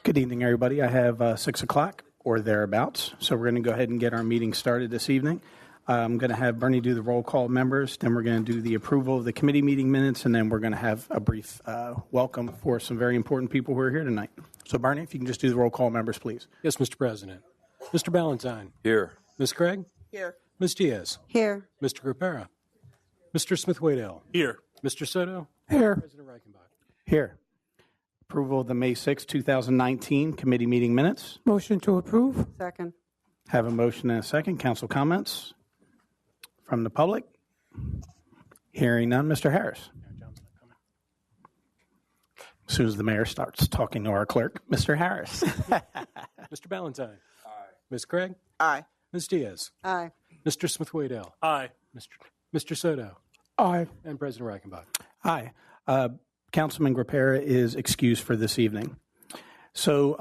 Good evening, everybody. I have 6 o'clock or thereabouts, so we're going to go ahead and get our meeting started this evening. I'm going to have Bernie do the roll call members, then we're going to do the approval of the committee meeting minutes, and then we're going to have a brief welcome for some very important people who are here tonight. So, Bernie, if you can just do the roll call members, please. Yes, Mr. President. Mr. Ballentine. Here. Ms. Craig. Here. Ms. Diaz. Here. Mr. Graupera. Mr. Smith-Waddell. Here. Mr. Soto. Here. President Reichenbach. Here. Approval of the May 6, 2019 committee meeting minutes. Motion to approve. Second. Have a motion and a second. Council comments from the public? Hearing none. Mr. Harris. As soon as the mayor starts talking to our clerk, Mr. Harris. Mr. Ballentine. Aye. Ms. Craig. Aye. Ms. Diaz. Aye. Mr. Smith-Waddell. Aye. Mr. Soto. Aye. And President Reichenbach. Aye. Councilman Graupera is excused for this evening. So,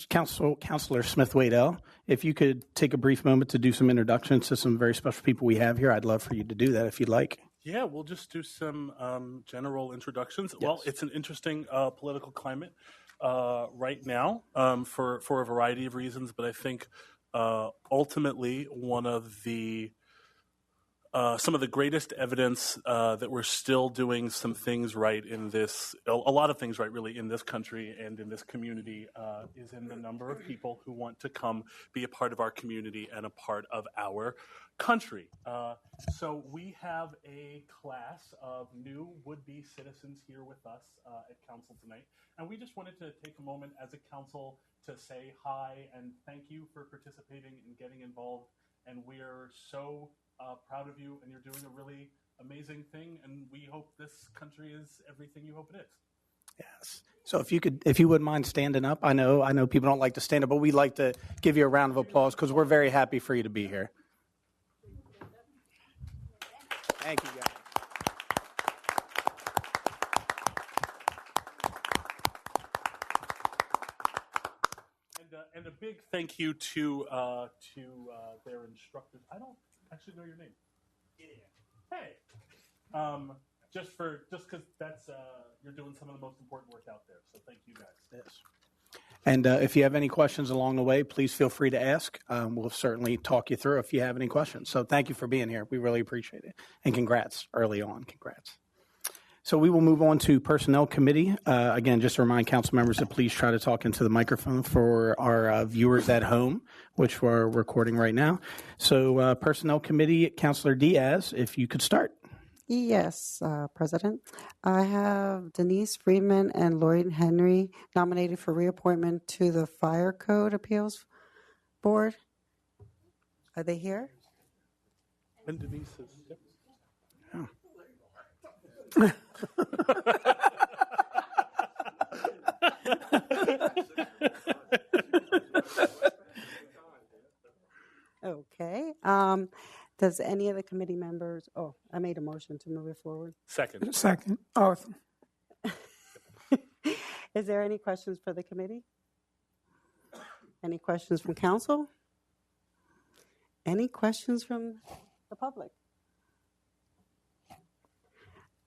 Councilor Smith-Waddell, if you could take a brief moment to do some introductions to some very special people we have here, I'd love for you to do that if you'd like. Yeah, we'll just do some general introductions. Yes. Well, it's an interesting political climate right now for a variety of reasons, but I think ultimately one of the some of the greatest evidence that we're still doing some things right in this, a lot of things right really in this country and in this community is in the number of people who want to come be a part of our community and a part of our country. So we have a class of new would-be citizens here with us at council tonight. And we just wanted to take a moment as a council to say hi and thank you for participating and getting involved. And we're so proud of you, and you're doing a really amazing thing, and we hope this country is everything you hope it is. Yes. So if you wouldn't mind standing up, I know people don't like to stand up, but we'd like to give you a round of applause because we're very happy for you to be here. Thank you, guys. And a big thank you to their instructors. I don't actually know your name. Yeah. Hey. Just because that's you're doing some of the most important work out there. So thank you guys. Yes. And if you have any questions along the way, please feel free to ask. We'll certainly talk you through if you have any questions. So thank you for being here. We really appreciate it. And congrats early on. Congrats. So we will move on to Personnel Committee. Again, just to remind council members to please try to talk into the microphone for our viewers at home, which we're recording right now. So Personnel Committee, Councilor Diaz, if you could start. Yes, President. I have Denise, Freeman, and Lloyd Henry nominated for reappointment to the Fire Code Appeals Board. Are they here? And Denise is. Yep. Yeah. Okay. Does any of the committee members, I made a motion to move it forward. Second. Awesome. Is there any questions for the committee? Any questions from council? Any questions from the public?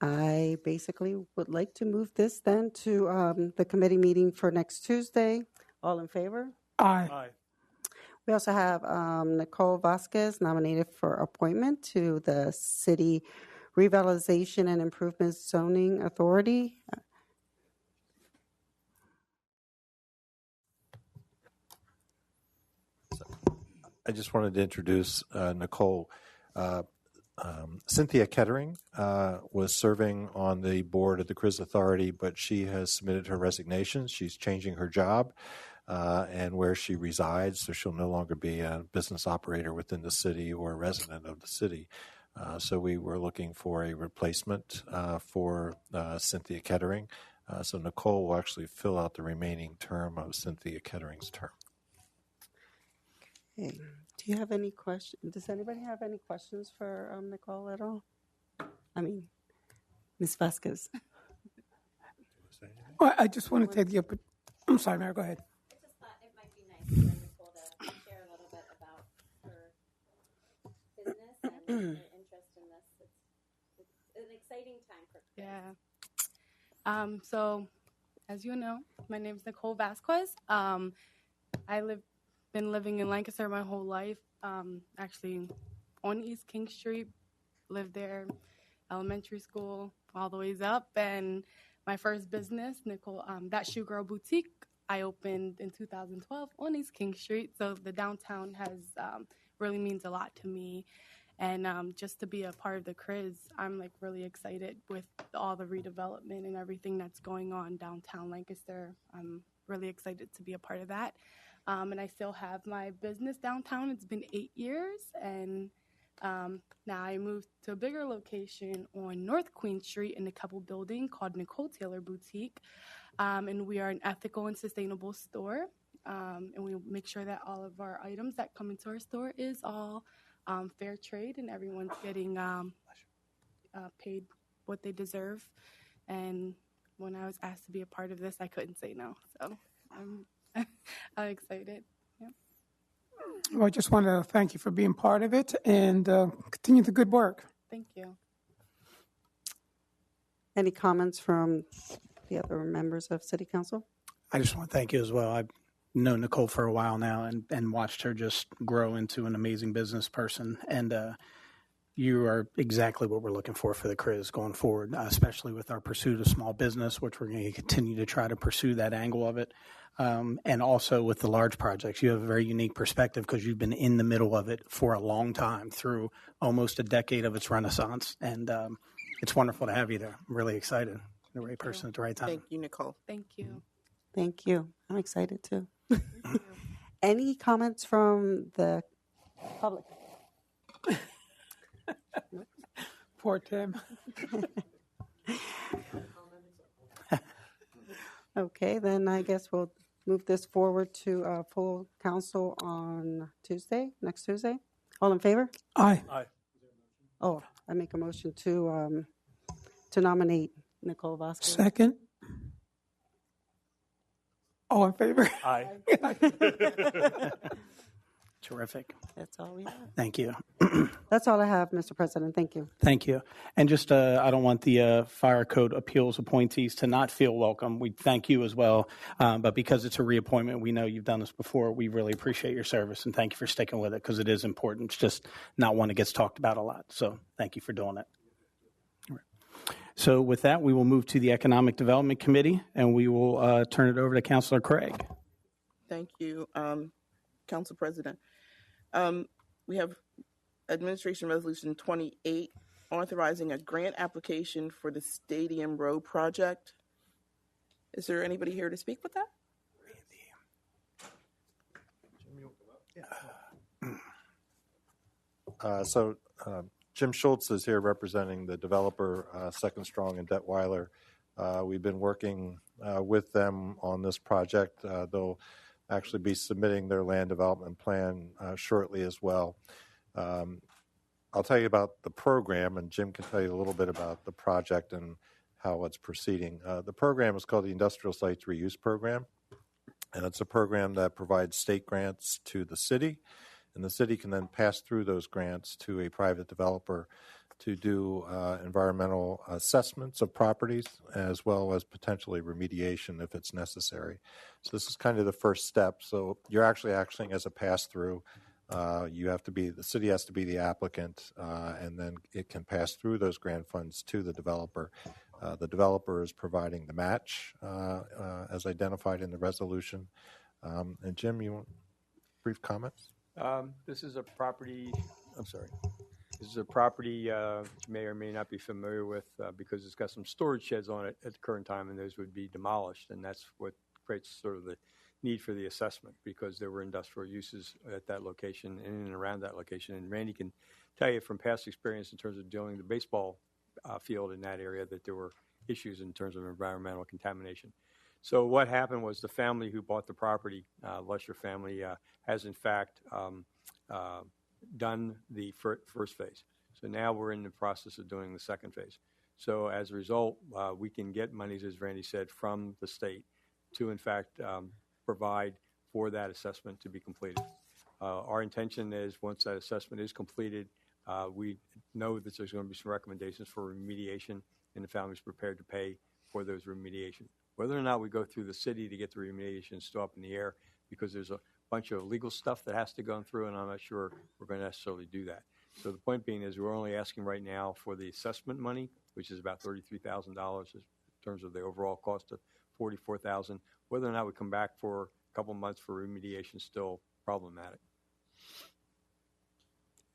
I basically would like to move this then to the committee meeting for next Tuesday. All in favor? Aye. Aye. We also have Nicole Vasquez nominated for appointment to the City Revitalization and Improvement Zoning Authority. I just wanted to introduce Nicole. Cynthia Kettering was serving on the board of the CRIS Authority, but she has submitted her resignation. She's changing her job and where she resides, so she'll no longer be a business operator within the city or a resident of the city. So we were looking for a replacement for Cynthia Kettering. So Nicole will actually fill out the remaining term of Cynthia Kettering's term. Okay. Do you have any questions? Does anybody have any questions for Nicole at all? I mean, Ms. Vasquez. Well, I just want to take the opportunity. I'm sorry, Mayor, go ahead. I just thought it might be nice for Nicole to share a little bit about her business and her interest in this. It's an exciting time for her. Yeah. So as you know, my name is Nicole Vasquez. Been living in Lancaster my whole life. Actually, on East King Street, lived there, elementary school, all the ways up. And my first business, Nicole, that Shoe Girl Boutique, I opened in 2012 on East King Street. So the downtown has really means a lot to me. And just to be a part of the CRIZ, I'm like really excited with all the redevelopment and everything that's going on downtown Lancaster. I'm really excited to be a part of that. And I still have my business downtown. It's been 8 years. And now I moved to a bigger location on North Queen Street in a couple building called Nicole Taylor Boutique. And we are an ethical and sustainable store. And we make sure that all of our items that come into our store is all fair trade and everyone's getting paid what they deserve. And when I was asked to be a part of this, I couldn't say no. So I'm excited. Yep. Well, I just want to thank you for being part of it and continue the good work. Thank you. Any comments from the other members of City Council? I just want to thank you as well. I've known Nicole for a while now and watched her just grow into an amazing business person. And you are exactly what we're looking for the CRIZ going forward, especially with our pursuit of small business, which we're going to continue to try to pursue that angle of it. And also with the large projects, you have a very unique perspective because you've been in the middle of it for a long time through almost a decade of its renaissance. And it's wonderful to have you there. I'm really excited. The right person at the right time. Thank you, Nicole. Thank you. Thank you. I'm excited too. Any comments from the public? Poor Tim. Okay, then I guess we'll move this forward to full council on next Tuesday. All in favor? Aye. Aye. Oh, I make a motion to nominate Nicole Vasquez. Second. All in favor? Aye. Terrific. That's all we have. Thank you. That's all I have, Mr. President. Thank you. Thank you. And just, I don't want the Fire Code Appeals appointees to not feel welcome. We thank you as well. But because it's a reappointment, we know you've done this before. We really appreciate your service and thank you for sticking with it because it is important. It's just not one that gets talked about a lot. So thank you for doing it. So with that, we will move to the Economic Development Committee and we will turn it over to Councilor Craig. Thank you, Council President. We have Administration Resolution 28, authorizing a grant application for the Stadium Road project. Is there anybody here to speak with that? Jim Schultz is here representing the developer, Second Strong and Detweiler. We've been working with them on this project. They'll actually be submitting their land development plan shortly as well. I'll tell you about the program, and Jim can tell you a little bit about the project and how it's proceeding. The program is called the Industrial Sites Reuse Program, and it's a program that provides state grants to the city, and the city can then pass through those grants to a private developer to do environmental assessments of properties as well as potentially remediation if it's necessary. So this is kind of the first step. So you're actually acting as a pass-through. The city has to be the applicant, and then it can pass through those grant funds to the developer. The developer is providing the match as identified in the resolution. And Jim, you want brief comments? This is a property, This is a property you may or may not be familiar with because it's got some storage sheds on it at the current time, and those would be demolished, and that's what creates sort of the need for the assessment because there were industrial uses at that location and in and around that location. And Randy can tell you from past experience in terms of dealing with the baseball field in that area that there were issues in terms of environmental contamination. So what happened was the family who bought the property, Lusher family, has in fact done the first phase. So now we're in the process of doing the second phase. So as a result, we can get monies, as Randy said, from the state to in fact provide for that assessment to be completed. Our intention is once that assessment is completed, we know that there's going to be some recommendations for remediation, and the family is prepared to pay for those remediation, Whether or not we go through the city to get the remediation is still up in the air because there's a bunch of legal stuff that has to go through, and I'm not sure we're going to necessarily do that. So the point being is we're only asking right now for the assessment money, which is about $33,000 in terms of the overall cost of $44,000. Whether or not we come back for a couple months for remediation is still problematic.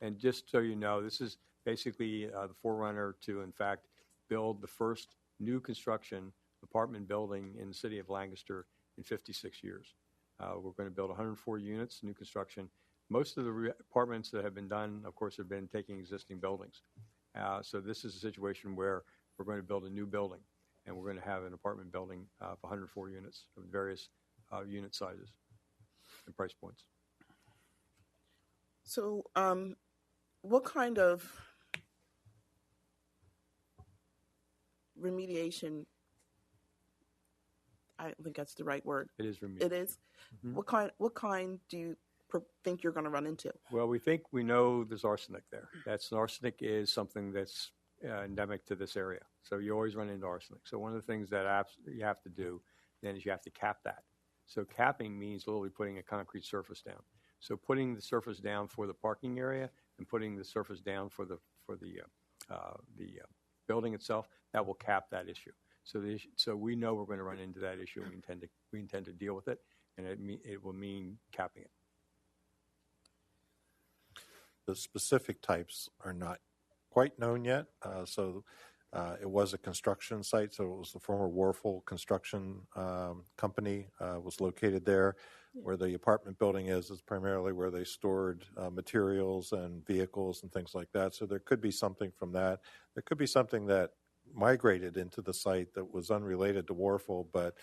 And just so you know, this is basically the forerunner to, in fact, build the first new construction apartment building in the city of Lancaster in 56 years. We're going to build 104 units, new construction. Most of the apartments that have been done, of course, have been taking existing buildings. So this is a situation where we're going to build a new building, and we're going to have an apartment building of 104 units of various unit sizes and price points. So, what kind of remediation? I don't think that's the right word. It is remediation. It is. Mm-hmm. What kind do you think you're going to run into? Well, we know there's arsenic there. Arsenic is something that's endemic to this area. So you always run into arsenic. So one of the things that you have to do then is you have to cap that. So capping means literally putting a concrete surface down. So putting the surface down for the parking area and putting the surface down for the building itself, that will cap that issue. So we know we're going to run into that issue. And we intend to deal with it, and it will mean capping it. The specific types are not quite known yet. It was a construction site, so it was the former Warfel Construction Company was located there. Where the apartment building is primarily where they stored materials and vehicles and things like that. So there could be something from that. There could be something that migrated into the site that was unrelated to Warfel, but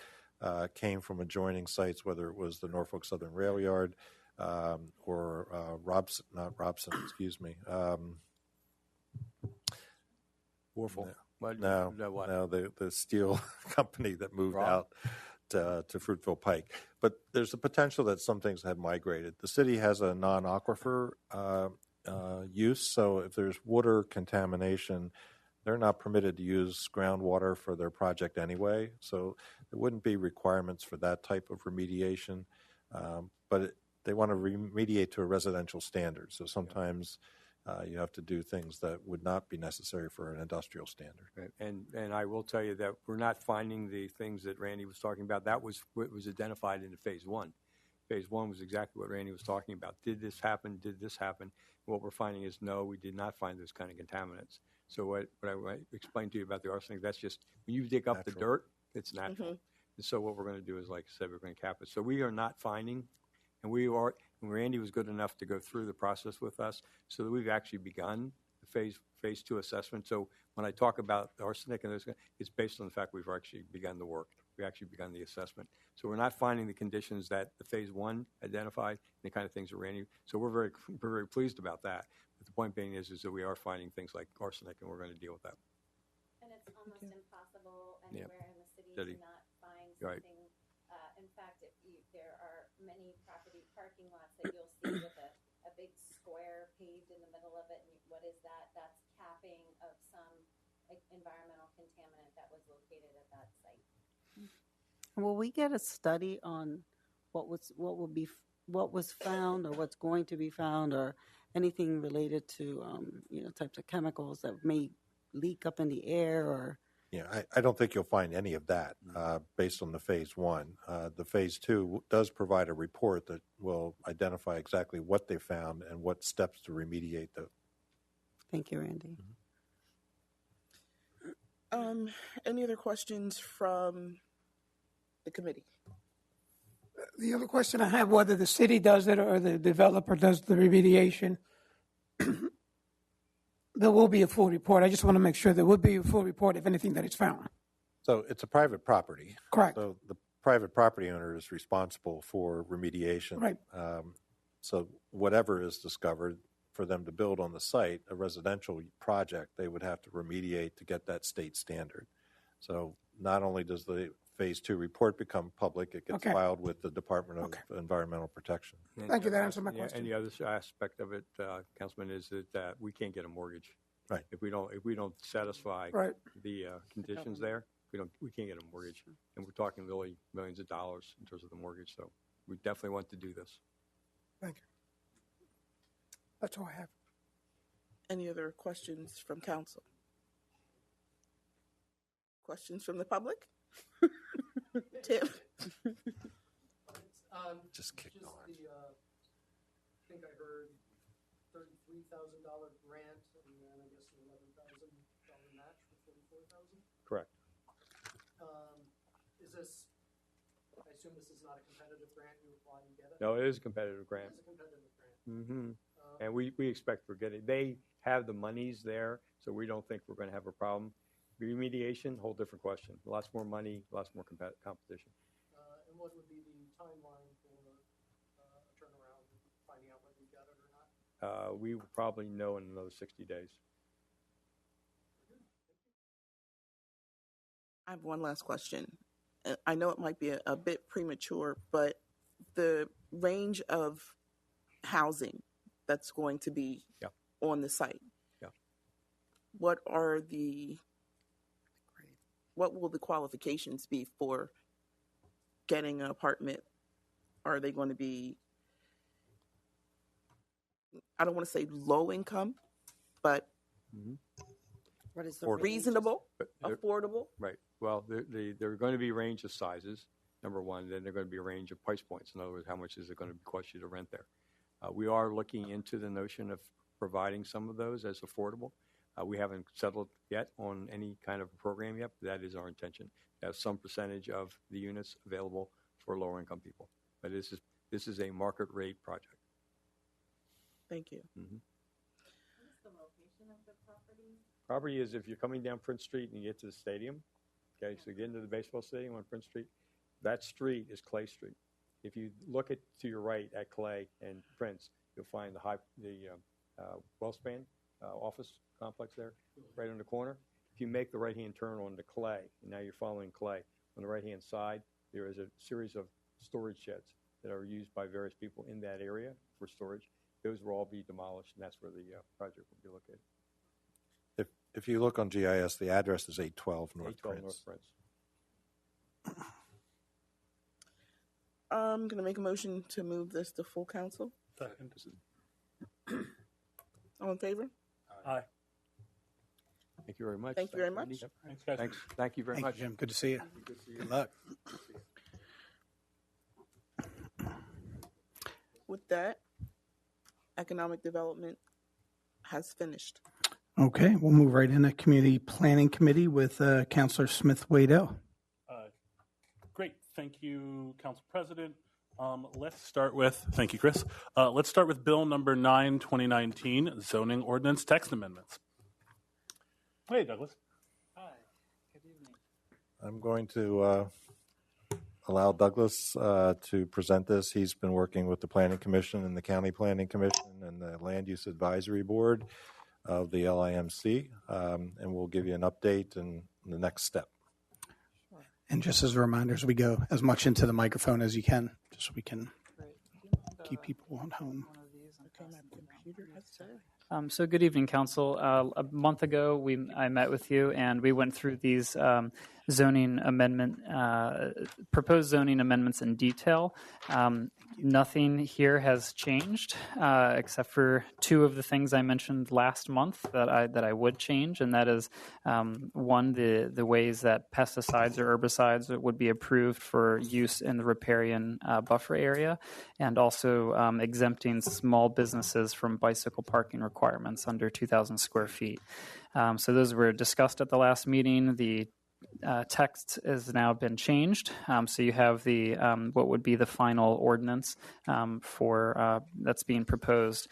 came from adjoining sites, whether it was the Norfolk Southern Rail Yard or Warfel. No, the steel company that moved out to Fruitville Pike. But there's the potential that some things had migrated. The city has a non-aquifer use, so if there's water contamination, they're not permitted to use groundwater for their project anyway. So there wouldn't be requirements for that type of remediation. But they want to remediate to a residential standard. So sometimes you have to do things that would not be necessary for an industrial standard. Right. And I will tell you that we're not finding the things that Randy was talking about. That was what was identified in phase one. Phase one was exactly what Randy was talking about. Did this happen? Did this happen? What we're finding is no, we did not find those kind of contaminants. So what I explained to you about the arsenic, that's just when you dig up the dirt, it's natural. Mm-hmm. And so what we're going to do is, like I said, we're going to cap it. So we are not finding, and Randy was good enough to go through the process with us, so that we've actually begun the phase two assessment. So when I talk about arsenic and those, it's based on the fact we've actually begun the work. We've actually begun the assessment. So we're not finding the conditions that the phase one identified, and the kind of things that Randy. So we're very pleased about that. But the point being is that we are finding things like arsenic, and we're going to deal with that. And it's almost impossible anywhere in the city to not find something. Right. In fact, there are many property parking lots that you'll see with a big square paved in the middle of it. And what is that? That's capping of some environmental contaminant that was located at that site. Will we get a study on what was found, or what's going to be found, or anything related to types of chemicals that may leak up in the air? Or I don't think you'll find any of that based on the phase one. The phase two does provide a report that will identify exactly what they found and what steps to remediate them. Thank you, Randy. Any other questions from the committee? The other question I have, whether the city does it or the developer does the remediation, there will be a full report. I just want to make sure there will be a full report if anything that is found. So it's a private property. Correct. So the private property owner is responsible for remediation. Right. So whatever is discovered for them to build on the site, a residential project, they would have to remediate to get that state standard. So not only does the phase two report become public, it gets filed with the Department of Environmental Protection. Thank you. That answered my question. And the other aspect of it, Councilman, is that we can't get a mortgage. Right. If we don't satisfy the conditions there, we can't get a mortgage, and we're talking really millions of dollars in terms of the mortgage. So we definitely want to do this. Thank you. That's all I have. Any other questions from council? Questions from the public? Tim? Just kick the arms. I think I heard $33,000 grant and then I guess an $11,000 match for $44,000. Correct. Is this? I assume this is not a competitive grant. You apply and get it. No, it is a competitive grant. It's a competitive grant. Mm-hmm. And we expect we're getting. They have the monies there, so we don't think we're going to have a problem. Remediation, whole different question. Lots more money, lots more competition. And what would be the timeline for a turnaround, finding out whether you got it or not? We will probably know in another 60 days. I have one last question. I know it might be a bit premature, but the range of housing that's going to be on the site. Yeah. What will the qualifications be for getting an apartment? Are they going to be, I don't want to say low income, but What is the reasonable, But affordable? right. Well, they're going to be a range of sizes, number one. Then they're going to be a range of price points. In other words, how much is it going to cost you to rent there? We are looking into the notion of providing some of those as affordable. We haven't settled yet on any kind of program yet, but that is our intention, to have some percentage of the units available for lower income people. But this is a market rate project. Thank you. Mm-hmm. What is the location of the property? Property is if you're coming down Prince Street and you get to the stadium, okay, so you get into the baseball stadium on Prince Street, that street is Clay Street. If you look to your right at Clay and Prince, you'll find the Wellspan office complex there, right on the corner. If you make the right-hand turn on the Clay, and now you're following Clay, on the right-hand side, there is a series of storage sheds that are used by various people in that area for storage. Those will all be demolished, and that's where the project will be located. If you look on GIS, the address is 812 North 812 Prince. North Prince. I'm going to make a motion to move this to full council. Second. All in favor? Aye. Thank you very much. Thank you very much. Denise. Thanks, guys. Thanks. Thank you very Thank much. you, Jim. Good to see you. Good to see you. Good luck. With that, economic development has finished. Okay, we'll move right into Community Planning Committee with Councilor Smith-Waddell. Great. Thank you, Council President. Let's start with, thank you, Chris. Let's start with Bill number 9, 2019, Zoning Ordinance Text Amendments. Hey, Douglas. Hi, good evening. I'm going to allow Douglas to present this. He's been working with the Planning Commission and the County Planning Commission and the Land Use Advisory Board of the LIMC, and we'll give you an update and the next step. And just as a reminder, as we go as much into the microphone as you can, just so we can keep people at home. So good evening, Council. A month ago, I met with you, and we went through these zoning amendment, proposed zoning amendments in detail. Nothing here has changed, except for two of the things I mentioned last month that I would change, and that is one, the ways that pesticides or herbicides would be approved for use in the riparian buffer area, and also exempting small businesses from bicycle parking requirements under 2,000 square feet. So those were discussed at the last meeting. The text has now been changed, so you have the what would be the final ordinance for that's being proposed.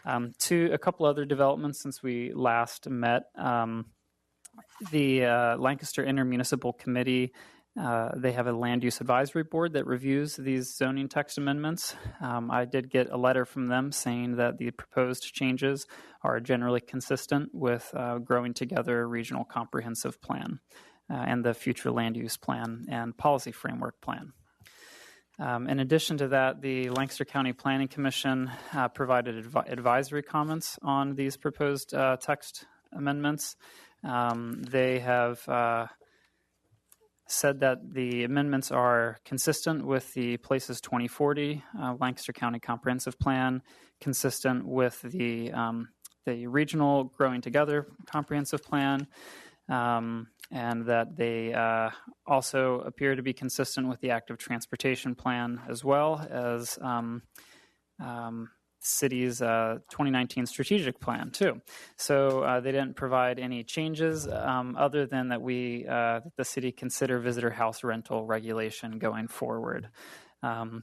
To a couple other developments since we last met, the Lancaster Intermunicipal Committee. They have a land use advisory board that reviews these zoning text amendments. I did get a letter from them saying that the proposed changes are generally consistent with Growing Together Regional Comprehensive Plan and the Future Land Use Plan and Policy Framework Plan. In addition to that, the Lancaster County Planning Commission provided advisory comments on these proposed text amendments. They have said that the amendments are consistent with the Places 2040 Lancaster County Comprehensive Plan, consistent with the Regional Growing Together Comprehensive Plan, and that they also appear to be consistent with the Active Transportation Plan, as well as city's 2019 strategic plan too. So they didn't provide any changes other than that that the city consider visitor house rental regulation going forward.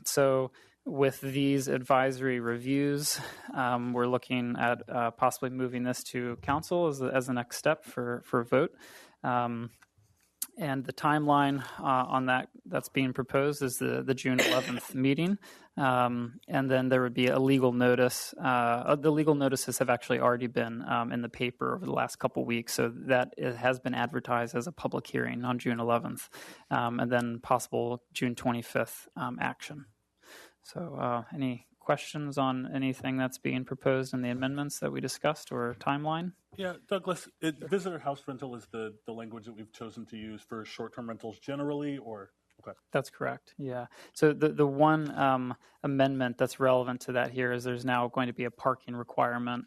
So with these advisory reviews, we're looking at possibly moving this to council as the next step for vote. And the timeline on that's being proposed is the June 11th meeting. And then there would be a legal notice. The legal notices have actually already been in the paper over the last couple weeks, so that it has been advertised as a public hearing on June 11th, and then possible June 25th action. So any questions on anything that's being proposed in the amendments that we discussed or timeline? Yeah, Douglas, visitor house rental is the language that we've chosen to use for short-term rentals generally, or? Okay. That's correct, yeah. So the one amendment that's relevant to that here is there's now going to be a parking requirement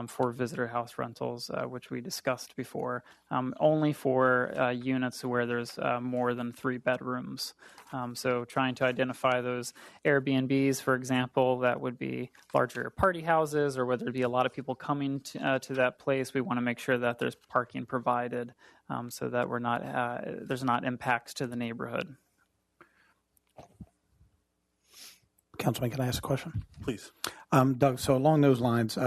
for visitor house rentals, which we discussed before, only for units where there's more than 3 bedrooms. So trying to identify those Airbnbs, for example, that would be larger party houses, or whether it be a lot of people coming to that place, we want to make sure that there's parking provided so that there's not impacts to the neighborhood. Councilman, can I ask a question? Please. Doug, so along those lines,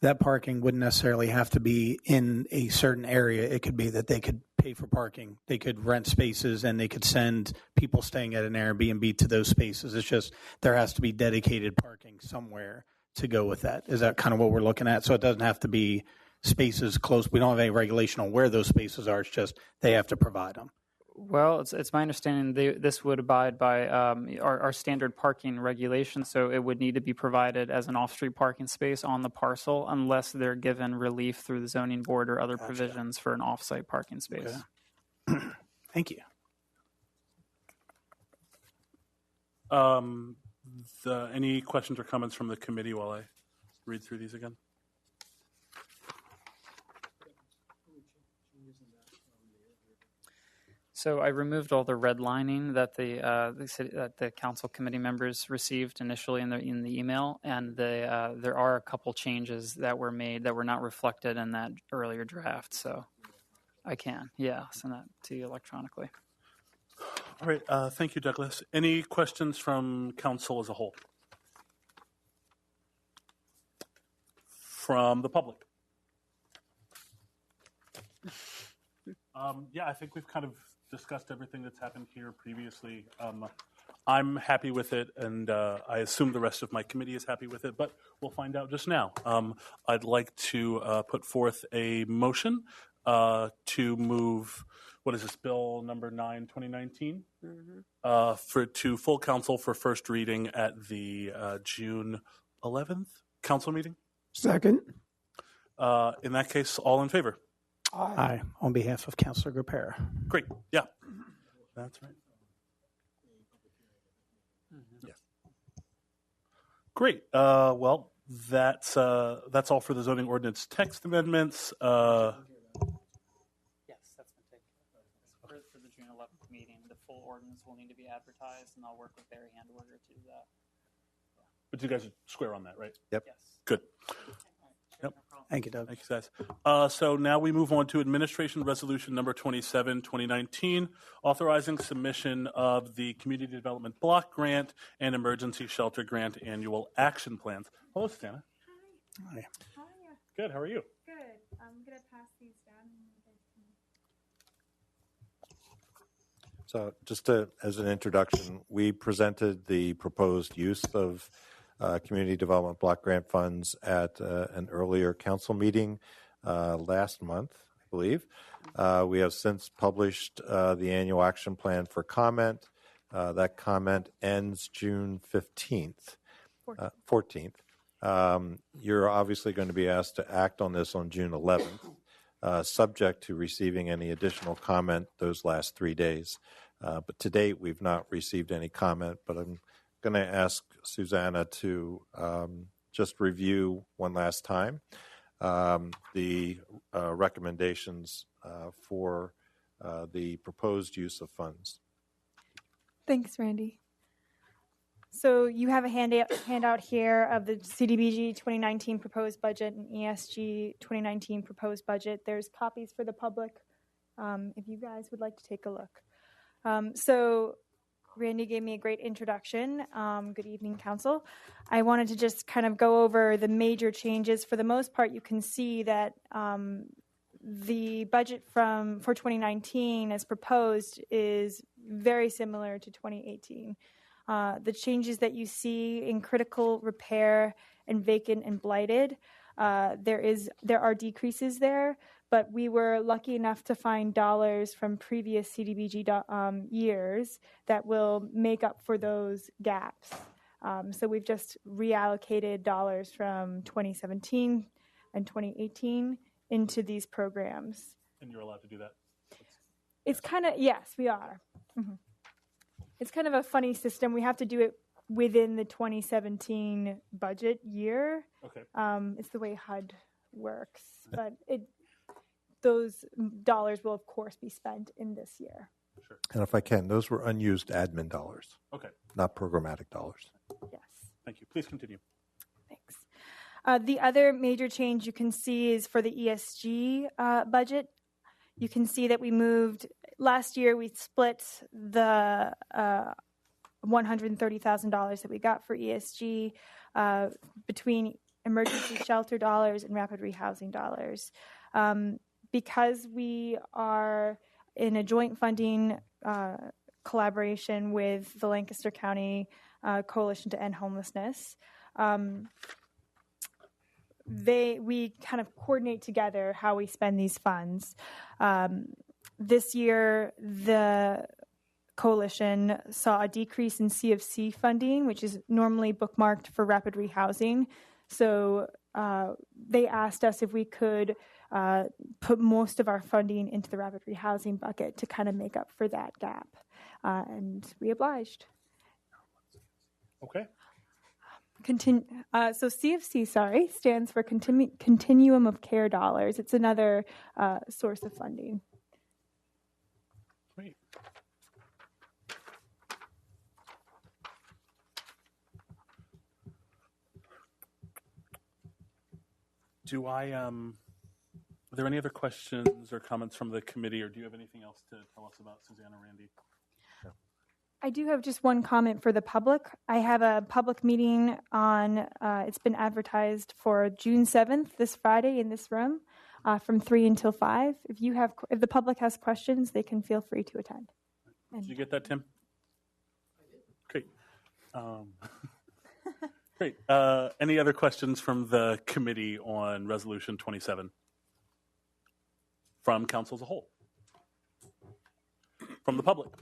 that parking wouldn't necessarily have to be in a certain area. It could be that they could pay for parking. They could rent spaces and they could send people staying at an Airbnb to those spaces. It's just there has to be dedicated parking somewhere to go with that. Is that kind of what we're looking at? So it doesn't have to be spaces close. We don't have any regulation on where those spaces are. It's just they have to provide them. Well, it's my understanding this would abide by our standard parking regulations, so it would need to be provided as an off-street parking space on the parcel unless they're given relief through the zoning board or other provisions for an off-site parking space. Okay. Thank you. Any questions or comments from the committee while I read through these again? So I removed all the redlining that the council committee members received initially in the email, and there are a couple changes that were made that were not reflected in that earlier draft. So I can, send that to you electronically. All right, thank you, Douglas. Any questions from council as a whole? From the public? I think we've kind of discussed everything that's happened here previously. I'm happy with it, and I assume the rest of my committee is happy with it, but we'll find out just now. I'd like to put forth a motion to move, what is this, Bill number 9, 2019? To full council for first reading at the June 11th council meeting. Second. In that case, all in favor? Aye. On behalf of Councilor Graupera. Great. Yeah, that's right. Yeah. Great. Well, that's all for the zoning ordinance text amendments. Yes, that's been taken care of. For the June 11th meeting, the full ordinance will need to be advertised, and I'll work with Barry Handwerker to do that. But you guys are square on that, right? Yep. Yes. Good. Yep. Thank you, Doug. Thank you, guys. So now we move on to Administration Resolution number 27, 2019, authorizing submission of the Community Development Block Grant and Emergency Shelter Grant Annual Action Plans. Hello, Susanna. Hi. Hiya. Good. How are you? Good. I'm going to pass these down. So just as an introduction, we presented the proposed use of community development block grant funds at an earlier council meeting last month, I believe. We have since published the annual action plan for comment. That comment ends June 15th, 14th. You're obviously going to be asked to act on this on June 11th, subject to receiving any additional comment those last 3 days. But to date, we've not received any comment, but I'm going to ask Susanna to just review one last time the recommendations for the proposed use of funds. Thanks, Randy. So you have a handout here of the CDBG 2019 proposed budget and ESG 2019 proposed budget. There's copies for the public if you guys would like to take a look. So Randy gave me a great introduction. Good evening, Council. I wanted to just kind of go over the major changes. For the most part, you can see that the budget for 2019 as proposed is very similar to 2018. The changes that you see in critical repair and vacant and blighted, there are decreases there, but we were lucky enough to find dollars from previous CDBG years that will make up for those gaps. So we've just reallocated dollars from 2017 and 2018 into these programs. And you're allowed to do that? It's kind of, yes, we are. Mm-hmm. It's kind of a funny system. We have to do it within the 2017 budget year. Okay. It's the way HUD works, but those dollars will, of course, be spent in this year. Sure. And if I can, those were unused admin dollars. Okay. Not programmatic dollars. Yes. Thank you. Please continue. Thanks. The other major change you can see is for the ESG budget. You can see that we moved, last year we split the $130,000 that we got for ESG between emergency shelter dollars and rapid rehousing dollars. Because we are in a joint funding collaboration with the Lancaster County Coalition to End Homelessness, we kind of coordinate together how we spend these funds. This year, the coalition saw a decrease in CFC funding, which is normally bookmarked for rapid rehousing. So they asked us if we could put most of our funding into the rapid rehousing bucket to kind of make up for that gap. And we obliged. Okay. So CFC, stands for Continuum of Care Dollars. It's another source of funding. Great. Are there any other questions or comments from the committee, or do you have anything else to tell us about Susanna, Randy? I do have just one comment for the public. I have a public meeting on, it's been advertised for June 7th, this Friday in this room, from 3 until 5. If the public has questions, they can feel free to attend. Did you get that, Tim? Great. Great. Any other questions from the committee on Resolution 27? From council as a whole? From the public? Just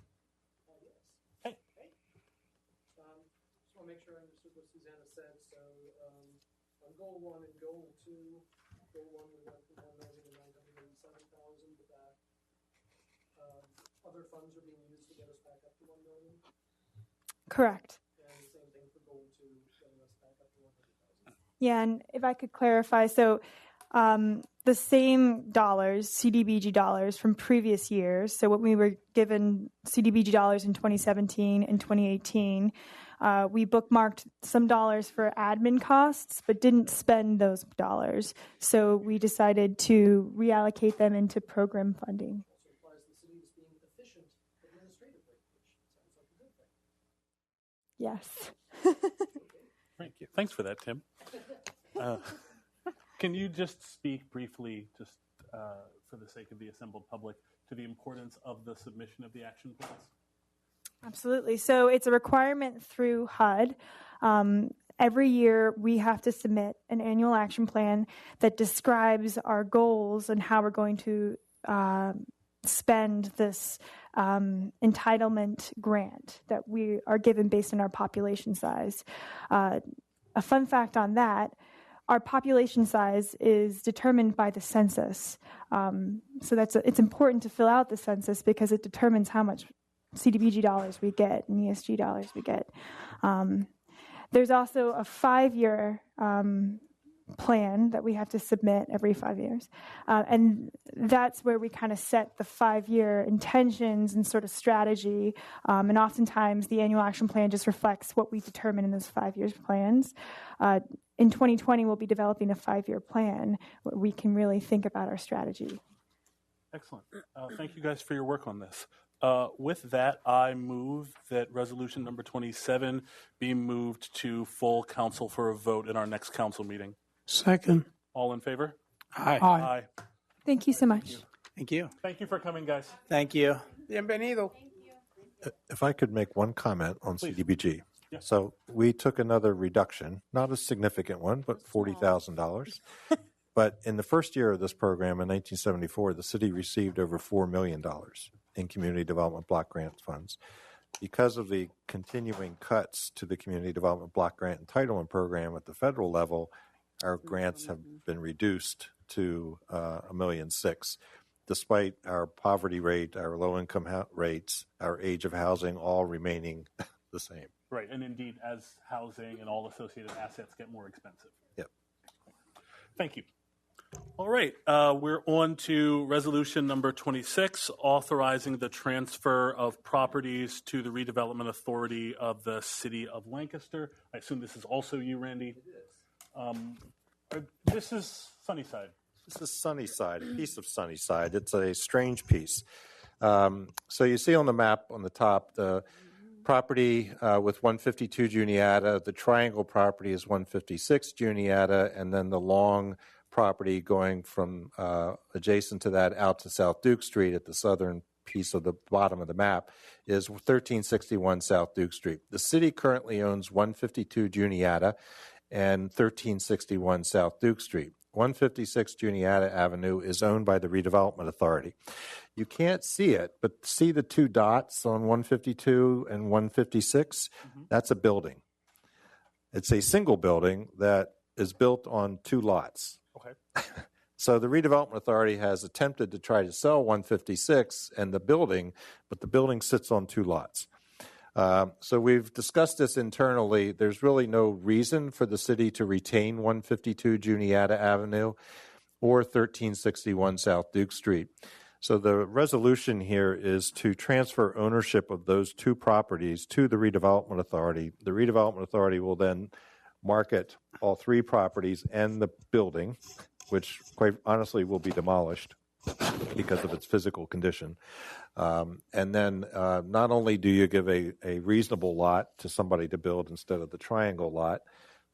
want to make sure I understood what Susanna said. So on goal 1 and goal 2, goal 1 we went from 1,987,000, but that other funds are being used to get us back up to 1 million. Correct. And same thing for goal 2, getting us back up to 100,000. Yeah, and if I could clarify, so the same dollars, CDBG dollars from previous years, so when we were given CDBG dollars in 2017 and 2018, we bookmarked some dollars for admin costs, but didn't spend those dollars. So we decided to reallocate them into program funding. Also implies the city is being efficient administratively, which sounds like a good thing. Yes. Thank you. Thanks for that, Tim. Can you just speak briefly, just for the sake of the assembled public, to the importance of the submission of the action plans? Absolutely. So it's a requirement through HUD. Every year we have to submit an annual action plan that describes our goals and how we're going to spend this entitlement grant that we are given based on our population size. A fun fact on that, our population size is determined by the census. So it's important to fill out the census because it determines how much CDBG dollars we get and ESG dollars we get. There's also a 5-year plan that we have to submit every 5 years. And that's where we kind of set the 5-year intentions and sort of strategy. And oftentimes the annual action plan just reflects what we determine in those 5-year plans. In 2020, we'll be developing a 5-year plan where we can really think about our strategy. Excellent. Thank you guys for your work on this. With that, I move that resolution number 27 be moved to full council for a vote in our next council meeting. Second. All in favor? Aye. Aye. Thank you so much. Thank you. Thank you for coming, guys. Thank you. Bienvenido. If I could make one comment on Please. CDBG. Yeah. So we took another reduction, not a significant one, but $40,000. But in the first year of this program in 1974, the city received over $4 million in community development block grant funds. Because of the continuing cuts to the community development block grant entitlement program at the federal level, our grants have been reduced to $1.6 million, despite our poverty rate, our low-income rates, our age of housing all remaining the same. Right, and indeed, as housing and all associated assets get more expensive. Yep. Thank you. All right, we're on to resolution number 26, authorizing the transfer of properties to the Redevelopment Authority of the City of Lancaster. I assume this is also you, Randy? It is. This is Sunnyside. This is Sunnyside, a piece of Sunnyside. It's a strange piece. So you see on the map on the top, the property with 152 Juniata, the triangle property is 156 Juniata, and then the long property going from adjacent to that out to South Duke Street at the southern piece of the bottom of the map is 1361 South Duke Street. The city currently owns 152 Juniata and 1361 South Duke Street. 156 Juniata Avenue is owned by the Redevelopment Authority. You can't see it, but see the two dots on 152 and 156? Mm-hmm. That's a building. It's a single building that is built on two lots. Okay. So the Redevelopment Authority has attempted to try to sell 156 and the building, but the building sits on two lots. So we've discussed this internally. There's really no reason for the city to retain 152 Juniata Avenue or 1361 South Duke Street. So the resolution here is to transfer ownership of those two properties to the Redevelopment Authority. The Redevelopment Authority will then market all three properties and the building, which quite honestly will be demolished because of its physical condition. And then not only do you give a reasonable lot to somebody to build instead of the triangle lot,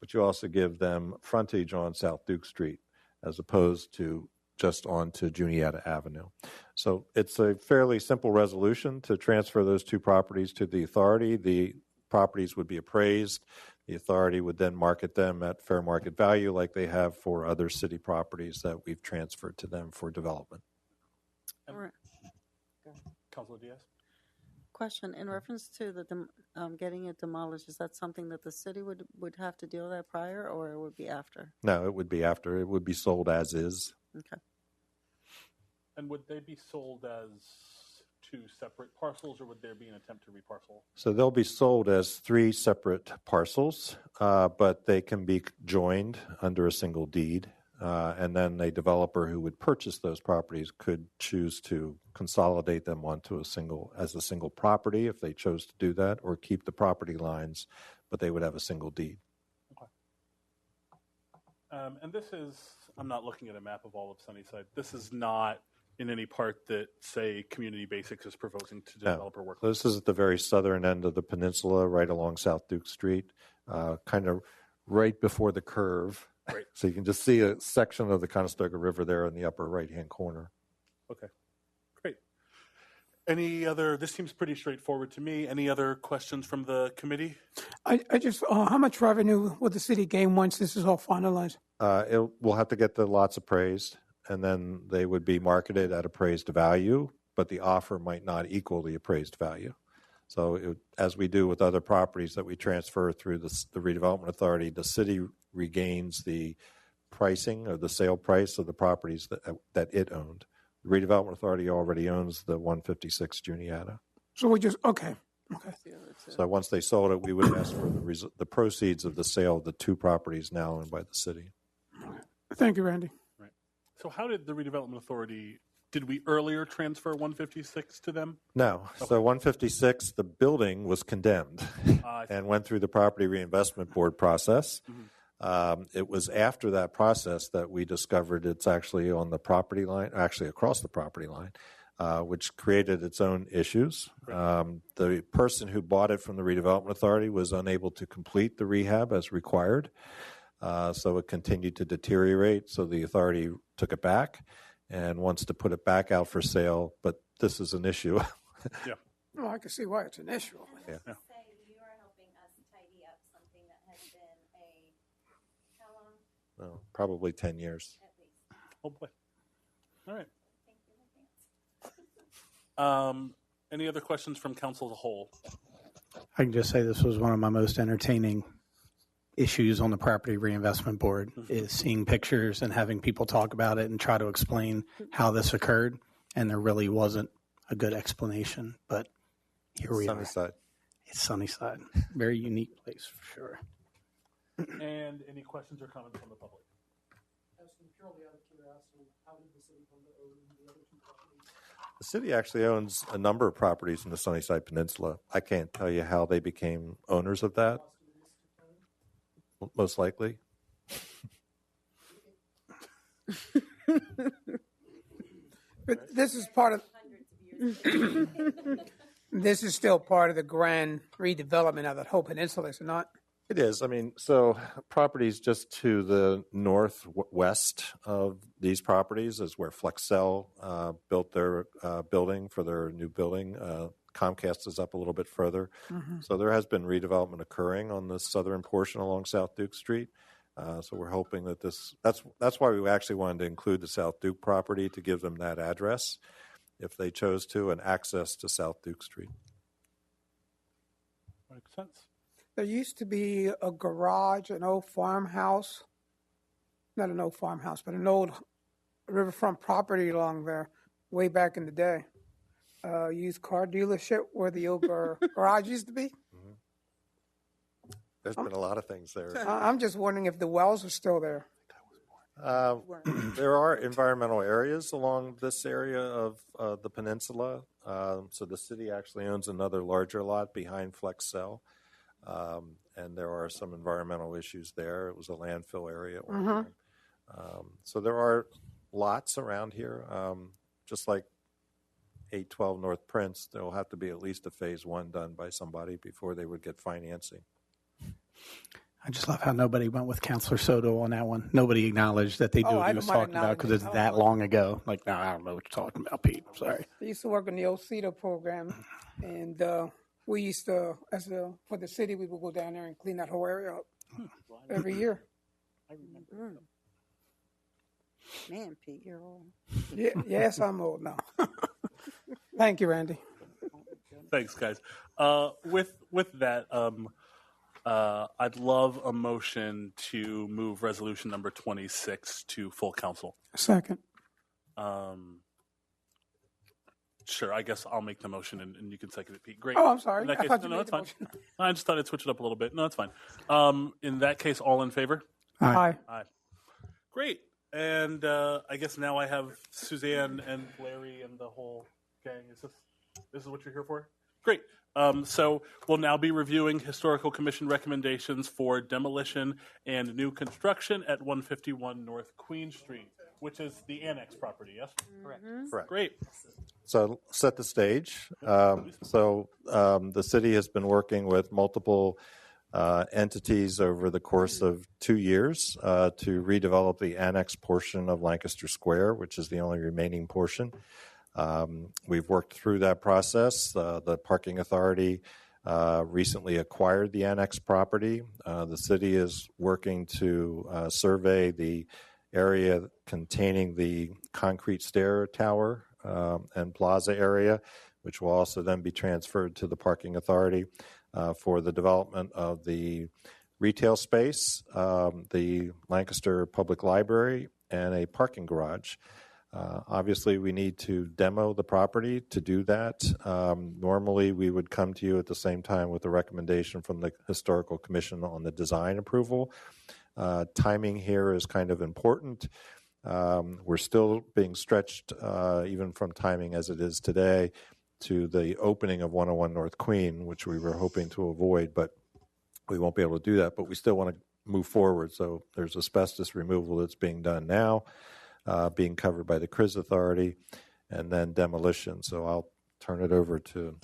but you also give them frontage on South Duke Street as opposed to just onto Juniata Avenue. So it's a fairly simple resolution to transfer those two properties to the authority. The properties would be appraised. The authority would then market them at fair market value like they have for other city properties that we've transferred to them for development. Councilor Diaz? Question, in reference to the getting it demolished, is that something that the city would have to deal with that prior, or it would be after? No, it would be after. It would be sold as is. Okay. And would they be sold as two separate parcels, or would there be an attempt to reparcel? So they'll be sold as three separate parcels, but they can be joined under a single deed. And then a developer who would purchase those properties could choose to consolidate them onto a single property if they chose to do that, or keep the property lines, but they would have a single deed. Okay. And this is, I'm not looking at a map of all of Sunnyside. This is not in any part that, say, Community Basics is proposing to develop or work with. This is at the very southern end of the peninsula, right along South Duke Street, kind of right before the curve. Right. So you can just see a section of the Conestoga River there in the upper right-hand corner. Okay, great. Any other, this seems pretty straightforward to me. Any other questions from the committee? I just, how much revenue will the city gain once this is all finalized? We'll have to get the lots appraised, and then they would be marketed at appraised value, but the offer might not equal the appraised value. So as we do with other properties that we transfer through the Redevelopment Authority, the city regains the pricing or the sale price of the properties that it owned. The Redevelopment Authority already owns the 156 Juniata. So we just, okay. So once they sold it, we would ask for the proceeds of the sale of the two properties now owned by the city. Thank you, Randy. Right. So how did the Redevelopment Authority, did we earlier transfer 156 to them? No. So 156, the building was condemned and went through the Property Reinvestment Board process. It was after that process that we discovered it's actually on the property line, actually across the property line, which created its own issues. The person who bought it from the Redevelopment Authority was unable to complete the rehab as required, so it continued to deteriorate. So the authority took it back and wants to put it back out for sale, but this is an issue. Yeah. Well, I can see why it's an issue. Yeah. Say you are helping us tidy up something that has been how long Well, probably 10 years. at least? Oh, boy. All right. Thank you in advance. Any other questions from council as a whole? I can just say this was one of my most entertaining issues on the Property Reinvestment Board is seeing pictures and having people talk about it and try to explain how this occurred. And there really wasn't a good explanation, but here we are. Sunnyside. It's Sunnyside. Very unique place for sure. And any questions or comments from the public? Asking purely out of curiosity, how did the city come to own the other two properties? The city actually owns a number of properties in the Sunnyside Peninsula. I can't tell you how they became owners of that. Most likely. But this is part of, this is still part of the grand redevelopment of the whole peninsula, is it not? It is. I mean, so properties just to the northwest of these properties is where Flexel built their building for their new building. Comcast is up a little bit further. So there has been redevelopment occurring on the southern portion along South Duke Street. So we're hoping that that's why we actually wanted to include the South Duke property to give them that address if they chose to and access to South Duke Street. Makes sense. There used to be a garage, an old farmhouse, not an old farmhouse, but an old riverfront property along there way back in the day. Used car dealership where the old garage used to be. There's been a lot of things there. I'm just wondering if the wells are still there. There are environmental areas along this area of the peninsula. So the city actually owns another larger lot behind Flexel. And there are some environmental issues there. It was a landfill area at one time. So there are lots around here. Just like 812 North Prince, there will have to be at least a phase one done by somebody before they would get financing. I just love how nobody went with Councilor Soto on that one. Nobody acknowledged that they knew what he was talking about because it's that long ago. Like, no, I don't know what you're talking about, Pete. I'm sorry. I used to work in the old Soto program, and we used to, for the city, we would go down there and clean that whole area up every year. I remember. Man, Pete, you're old. Yeah, yes, I'm old now. Thank you, Randy. Thanks, guys. With that, I'd love a motion to move resolution number 26 to full council. Second. Sure, I guess I'll make the motion and you can second it, Pete. Great. Oh, I'm sorry. In that I case, thought you no, made that's the fine. motion. I just thought I'd switch it up a little bit. No, that's fine. In that case, all in favor? Aye. Aye. Great. And I guess now I have Suzanne and Larry and the whole gang. This is what you're here for? Great. So we'll now be reviewing Historical Commission recommendations for demolition and new construction at 151 North Queen Street, which is the Annex property, yes? Correct. Great. So set the stage. The city has been working with multiple entities over the course of 2 years to redevelop the Annex portion of Lancaster Square, which is the only remaining portion. We've worked through that process. The Parking Authority recently acquired the Annex property. The city is working to survey the area containing the concrete stair tower and plaza area, which will also then be transferred to the Parking Authority for the development of the retail space, the Lancaster Public Library, and a parking garage. Obviously, we need to demo the property to do that. Normally, we would come to you at the same time with a recommendation from the Historical Commission on the design approval. Timing here is kind of important. We're still being stretched, even from timing as it is today, to the opening of 101 North Queen, which we were hoping to avoid, but we won't be able to do that. But we still want to move forward. So there's asbestos removal that's being done now, being covered by the CRIS Authority, and then demolition. So I'll turn it over to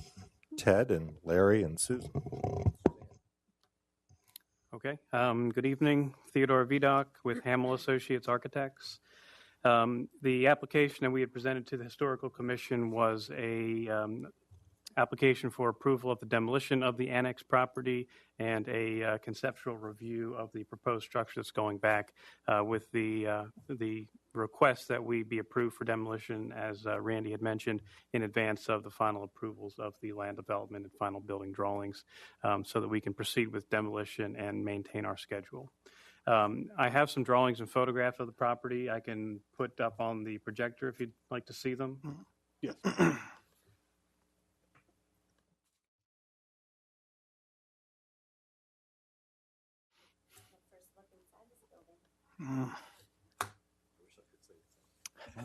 Ted and Larry and Susan. Okay. Good evening. Theodore Vidoc with Hamill Associates Architects. The application that we had presented to the Historical Commission was a application for approval of the demolition of the Annex property and a conceptual review of the proposed structure that's going back with the request that we be approved for demolition, as Randy had mentioned, in advance of the final approvals of the land development and final building drawings so that we can proceed with demolition and maintain our schedule. I have some drawings and photographs of the property I can put up on the projector if you'd like to see them. Yes.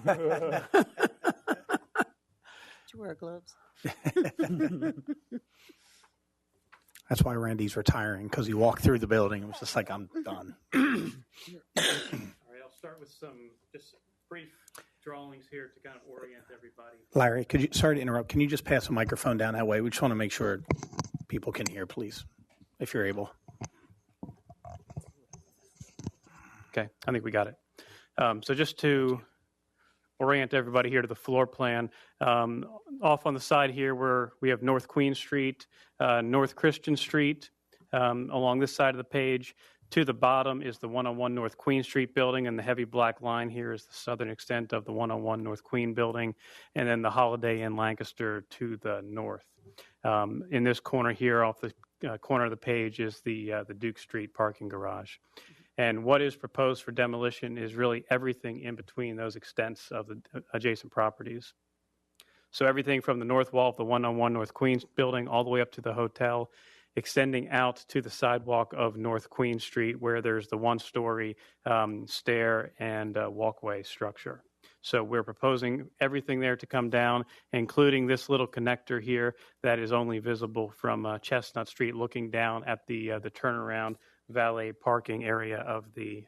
Did you wear gloves? That's why Randy's retiring, because he walked through the building and was just like, I'm done. All right, I'll start with some just brief drawings here to kind of orient everybody. Larry, could you, sorry to interrupt, can you just pass the microphone down that way? We just want to make sure people can hear, please, if you're able. Okay, I think we got it. So just to orient everybody here to the floor plan, off on the side here where we have North Queen Street, North Christian Street, along this side of the page. To the bottom is the 101 North Queen Street building, and the heavy black line here is the southern extent of the 101 North Queen building, and then the Holiday Inn Lancaster to the north. In this corner here, off the corner of the page, is the Duke Street parking garage. And what is proposed for demolition is really everything in between those extents of the adjacent properties. So everything from the north wall of the 101 North Queens building all the way up to the hotel, extending out to the sidewalk of North Queen Street, where there's the one-story stair and walkway structure. So we're proposing everything there to come down, including this little connector here that is only visible from Chestnut Street, looking down at the turnaround valet parking area of the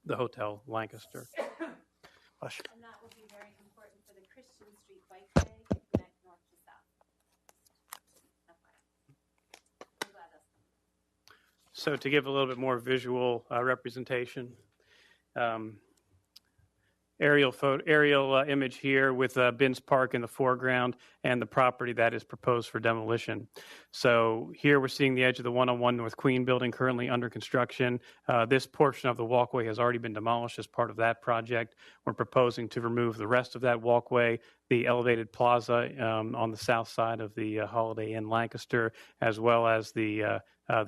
Hotel Lancaster. And that will be very important for the Christian Street bikeway to connect north to south. I'm glad that's coming. So to give a little bit more visual representation, aerial image here with Binns Park in the foreground and the property that is proposed for demolition. So here we're seeing the edge of the 101 North Queen building currently under construction. This portion of the walkway has already been demolished as part of that project. We're proposing to remove the rest of that walkway, the elevated plaza on the south side of the Holiday Inn Lancaster, as well as the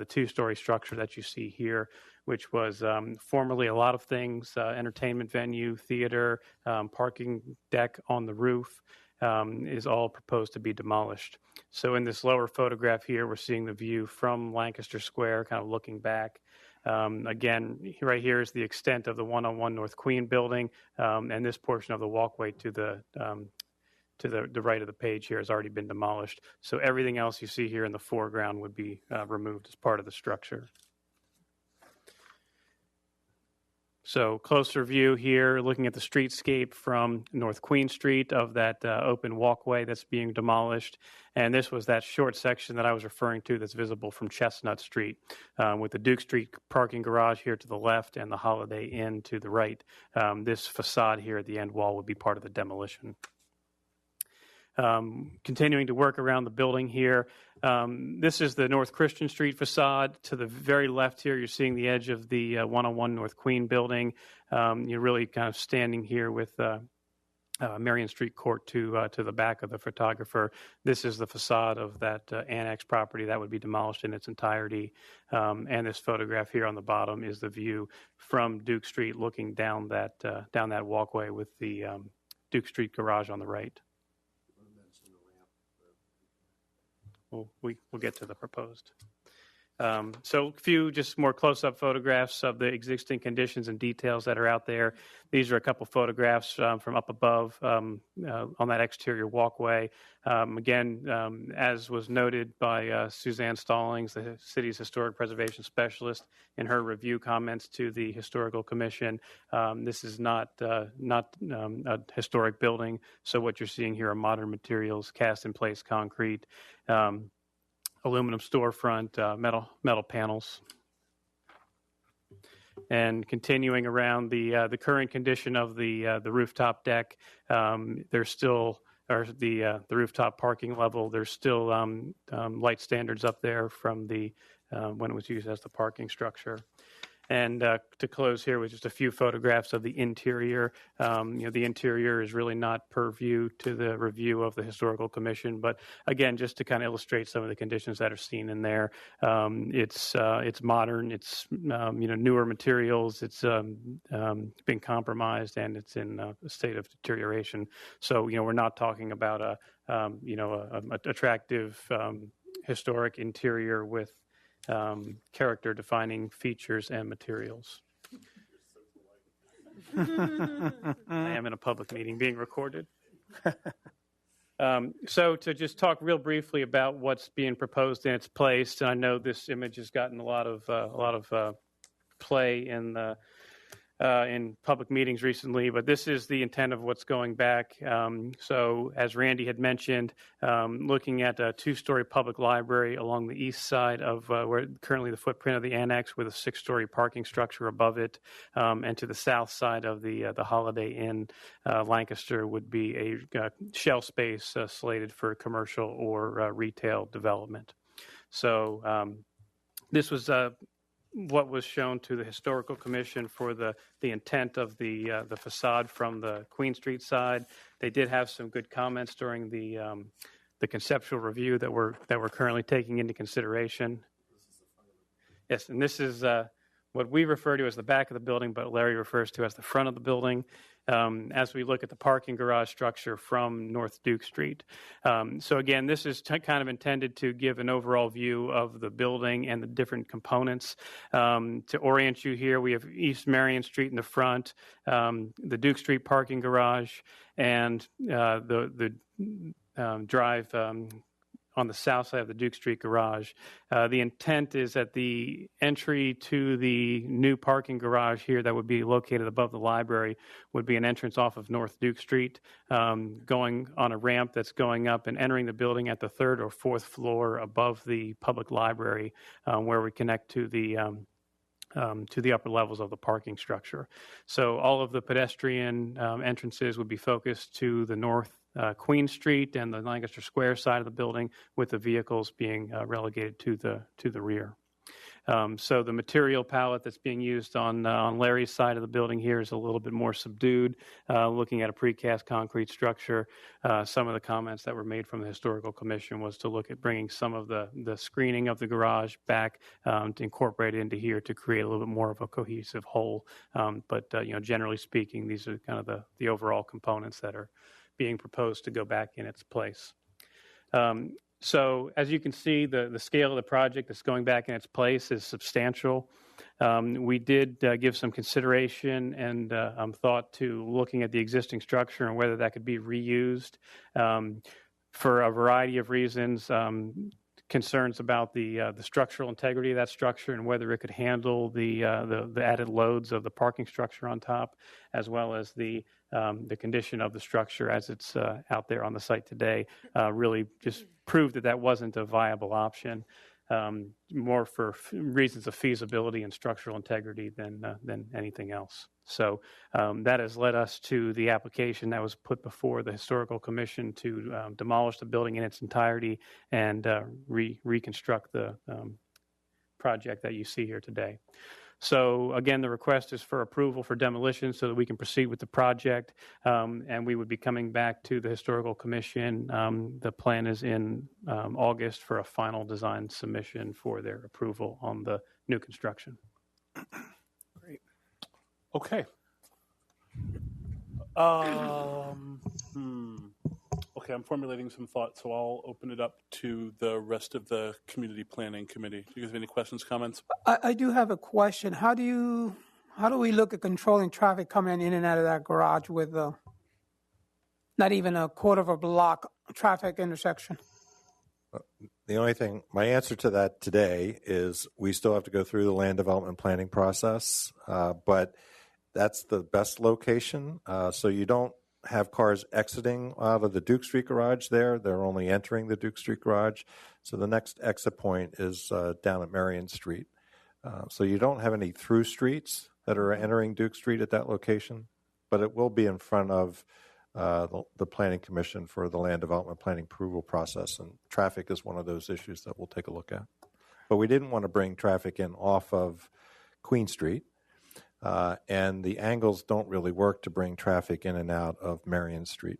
two-story structure that you see here, which was formerly a lot of things, entertainment venue, theater, parking deck on the roof, is all proposed to be demolished. So in this lower photograph here, we're seeing the view from Lancaster Square, kind of looking back. Again, right here is the extent of the 101 North Queen building, and this portion of the walkway to the right of the page here has already been demolished. So everything else you see here in the foreground would be removed as part of the structure. So closer view here, looking at the streetscape from North Queen Street of that open walkway that's being demolished. And this was that short section that I was referring to that's visible from Chestnut Street, with the Duke Street parking garage here to the left and the Holiday Inn to the right. This facade here at the end wall would be part of the demolition. Continuing to work around the building here. This is the North Christian Street facade. To the very left here, you're seeing the edge of the 101 North Queen building. You're really kind of standing here with Marion Street Court to the back of the photographer. This is the facade of that annex property that would be demolished in its entirety. And this photograph here on the bottom is the view from Duke Street looking down that walkway with the Duke Street garage on the right. We'll get to the proposed. So a few just more close-up photographs of the existing conditions and details that are out there. These are a couple photographs from up above on that exterior walkway. Again, as was noted by Suzanne Stallings, the city's historic preservation specialist, in her review comments to the Historical Commission, this is not a historic building. So what you're seeing here are modern materials, cast-in-place concrete, aluminum storefront, metal panels. And continuing around the current condition of the rooftop deck, there's still, or the rooftop parking level, there's still light standards up there from the when it was used as the parking structure. And to close here with just a few photographs of the interior. The interior is really not purview to the review of the Historical Commission, but again, just to kind of illustrate some of the conditions that are seen in there. It's modern, it's newer materials, it's been compromised, and it's in a state of deterioration. So we're not talking about a attractive historic interior with character-defining features and materials. I am in a public meeting being recorded. So to just talk real briefly about what's being proposed in its place, and I know this image has gotten a lot of play in public meetings recently, but this is the intent of what's going back. So as Randy had mentioned, looking at a two-story public library along the east side of where currently the footprint of the annex with a six-story parking structure above it, and to the south side of the Holiday Inn Lancaster would be a shell space slated for commercial or retail development. So this was what was shown to the Historical Commission for the intent of the facade from the Queen Street side. They did have some good comments during the conceptual review that we're currently taking into consideration. Yes, and this is what we refer to as the back of the building, but Larry refers to as the front of the building. As we look at the parking garage structure from North Duke Street. So again, this is kind of intended to give an overall view of the building and the different components. To orient you here, we have East Marion Street in the front, the Duke Street parking garage, and the drive on the south side of the Duke Street garage. The intent is that the entry to the new parking garage here that would be located above the library would be an entrance off of North Duke Street, going on a ramp that's going up and entering the building at the third or fourth floor above the public library, where we connect to the upper levels of the parking structure. So all of the pedestrian entrances would be focused to the north Queen Street and the Lancaster Square side of the building, with the vehicles being relegated to the rear. So the material palette that's being used on Larry's side of the building here is a little bit more subdued, looking at a precast concrete structure. Some of the comments that were made from the Historical Commission was to look at bringing some of the screening of the garage back to incorporate it into here to create a little bit more of a cohesive whole. But generally speaking, these are kind of the overall components that are being proposed to go back in its place. So as you can see, the scale of the project that's going back in its place is substantial. We did give some consideration and thought to looking at the existing structure and whether that could be reused for a variety of reasons. Concerns about the structural integrity of that structure and whether it could handle the added loads of the parking structure on top, as well as the condition of the structure as it's out there on the site today, really just proved that wasn't a viable option, more for reasons of feasibility and structural integrity than anything else. So that has led us to the application that was put before the Historical Commission to demolish the building in its entirety and reconstruct the project that you see here today. So again, the request is for approval for demolition so that we can proceed with the project, and we would be coming back to the Historical Commission. The plan is in August for a final design submission for their approval on the new construction. Great. Okay. Okay, I'm formulating some thoughts, so I'll open it up to the rest of the Community Planning Committee. Do you guys have any questions, comments? I do have a question. How do we look at controlling traffic coming in and out of that garage with not even a quarter of a block traffic intersection? The only thing, my answer to that today is we still have to go through the land development planning process, but that's the best location. So you don't have cars exiting out of the Duke Street garage there. They're only entering the Duke Street garage. So the next exit point is down at Marion Street. So you don't have any through streets that are entering Duke Street at that location, but it will be in front of the Planning Commission for the land development planning approval process. And traffic is one of those issues that we'll take a look at. But we didn't want to bring traffic in off of Queen Street. And the angles don't really work to bring traffic in and out of Marion Street.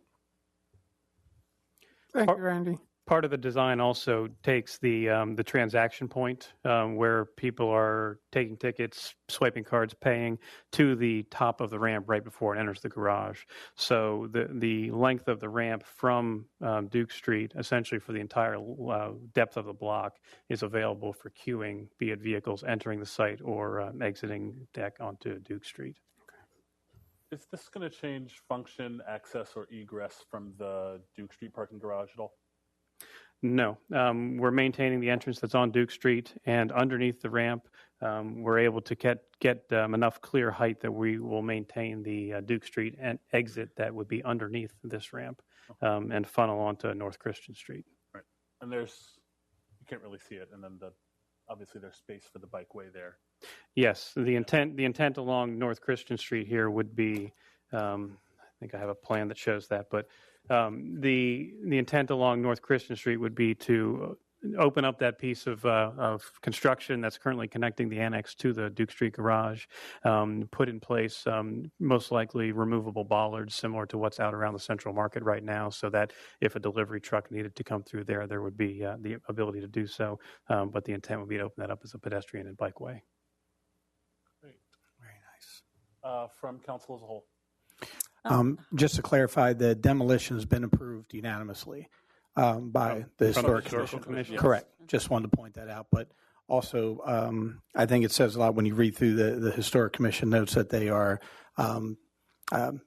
Thank you, Randy. Part of the design also takes the transaction point where people are taking tickets, swiping cards, paying to the top of the ramp right before it enters the garage. So the length of the ramp from Duke Street, essentially for the entire depth of the block, is available for queuing, be it vehicles entering the site or exiting deck onto Duke Street. Is this going to change function, access, or egress from the Duke Street parking garage at all? No, we're maintaining the entrance that's on Duke Street, and underneath the ramp, we're able to get enough clear height that we will maintain the Duke Street and exit that would be underneath this ramp and funnel onto North Christian Street. Right, and you can't really see it, and then obviously there's space for the bikeway there. Yes, the intent along North Christian Street here would be, I think I have a plan that shows that, but the intent along North Christian Street would be to open up that piece of construction that's currently connecting the annex to the Duke Street garage, put in place most likely removable bollards similar to what's out around the Central Market right now, so that if a delivery truck needed to come through there would be the ability to do so. But the intent would be to open that up as a pedestrian and bikeway. Great. Very nice. From council as a whole. Just to clarify, the demolition has been approved unanimously by the Historic Commission. Correct. Just wanted to point that out. But also, I think it says a lot when you read through the Historic Commission notes that they are